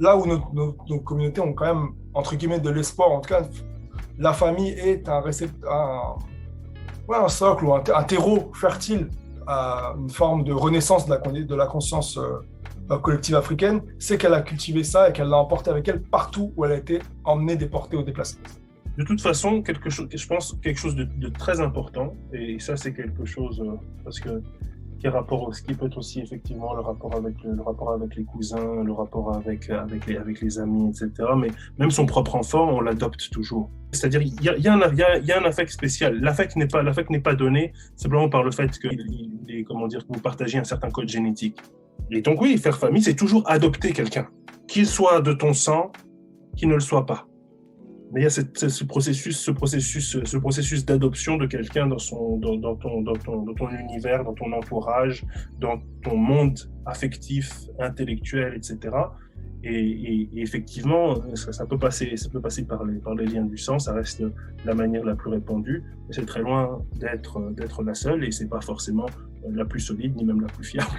là où nos communautés ont quand même, entre guillemets, de l'espoir, en tout cas, la famille est un socle ou un terreau fertile à une forme de renaissance de la conscience collective africaine, c'est qu'elle a cultivé ça et qu'elle l'a emporté avec elle partout où elle a été emmenée, déportée ou déplacée. De toute façon, je pense quelque chose de très important, et ça c'est quelque chose parce que qui peut être aussi effectivement le rapport avec les cousins, le rapport avec les amis, etc. Mais même son propre enfant, on l'adopte toujours. C'est-à-dire il y a un affect spécial. L'affect n'est pas donné simplement par le fait que vous partagez un certain code génétique. Et donc oui, faire famille, c'est toujours adopter quelqu'un, qu'il soit de ton sang, qu'il ne le soit pas. Mais il y a ce processus d'adoption de quelqu'un dans ton univers, dans ton entourage, dans ton monde affectif, intellectuel, etc. Et effectivement, ça peut passer par les liens du sang. Ça reste la manière la plus répandue, mais c'est très loin d'être la seule, et c'est pas forcément la plus solide ni même la plus fiable.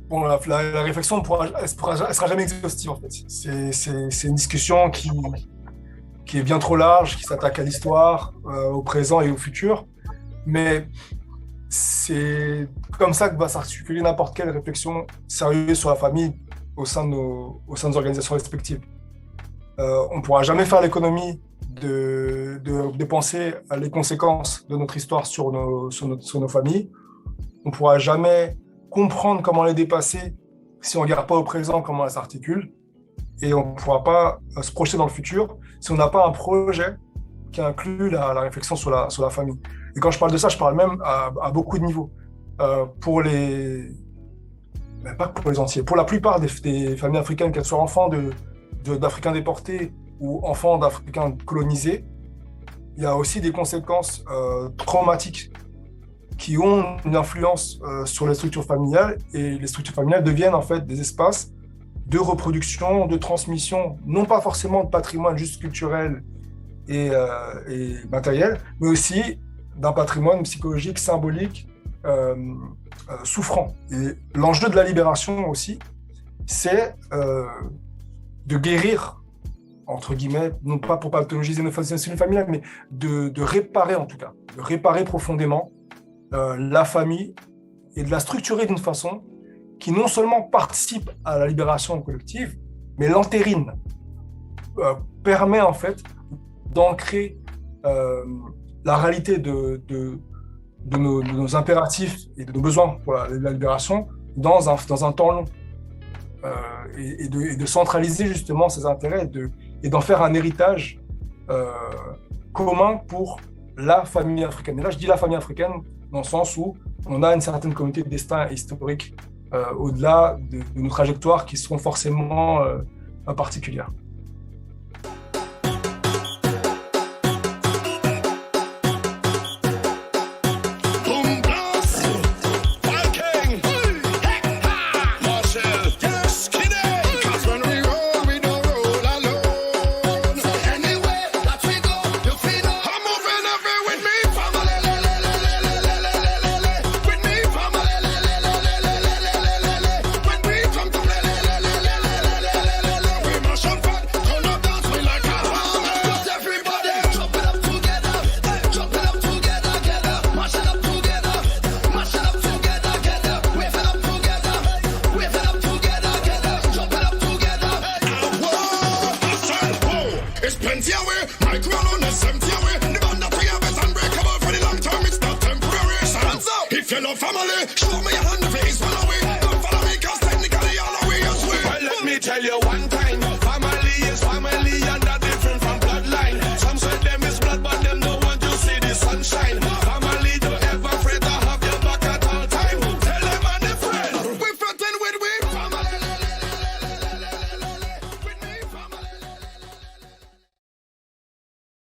Bon, la réflexion elle sera jamais exhaustive en fait. C'est une discussion qui est bien trop large, qui s'attaque à l'histoire, au présent et au futur. Mais c'est comme ça que va s'articuler n'importe quelle réflexion sérieuse sur la famille au sein de nos organisations respectives. On ne pourra jamais faire l'économie de penser à les conséquences de notre histoire sur nos familles. On ne pourra jamais comprendre comment les dépasser si on ne regarde pas au présent comment elles s'articulent, et on ne pourra pas se projeter dans le futur si on n'a pas un projet qui inclut la réflexion sur la famille. Et quand je parle de ça, je parle même à beaucoup de niveaux. Pas pour les entiers, pour la plupart des familles africaines, qu'elles soient enfants d'Africains déportés ou enfants d'Africains colonisés, il y a aussi des conséquences traumatiques qui ont une influence sur les structures familiales, et les structures familiales deviennent en fait des espaces de reproduction, de transmission, non pas forcément de patrimoine juste culturel et matériel, mais aussi d'un patrimoine psychologique, symbolique souffrant. Et l'enjeu de la libération aussi, c'est de guérir, entre guillemets, non pas pour pathologiser nos cellules familiales, mais de réparer en tout cas, de réparer profondément la famille et de la structurer d'une façon qui non seulement participe à la libération collective, mais l'entérine, permet en fait d'ancrer la réalité de nos impératifs et de nos besoins pour la libération dans un temps long. Et de centraliser justement ces intérêts et d'en faire un héritage commun pour la famille africaine. Et là, je dis la famille africaine dans le sens où on a une certaine communauté de destin historique au-delà de nos trajectoires qui seront forcément particulières. If you love family, show me your hand if it is one away.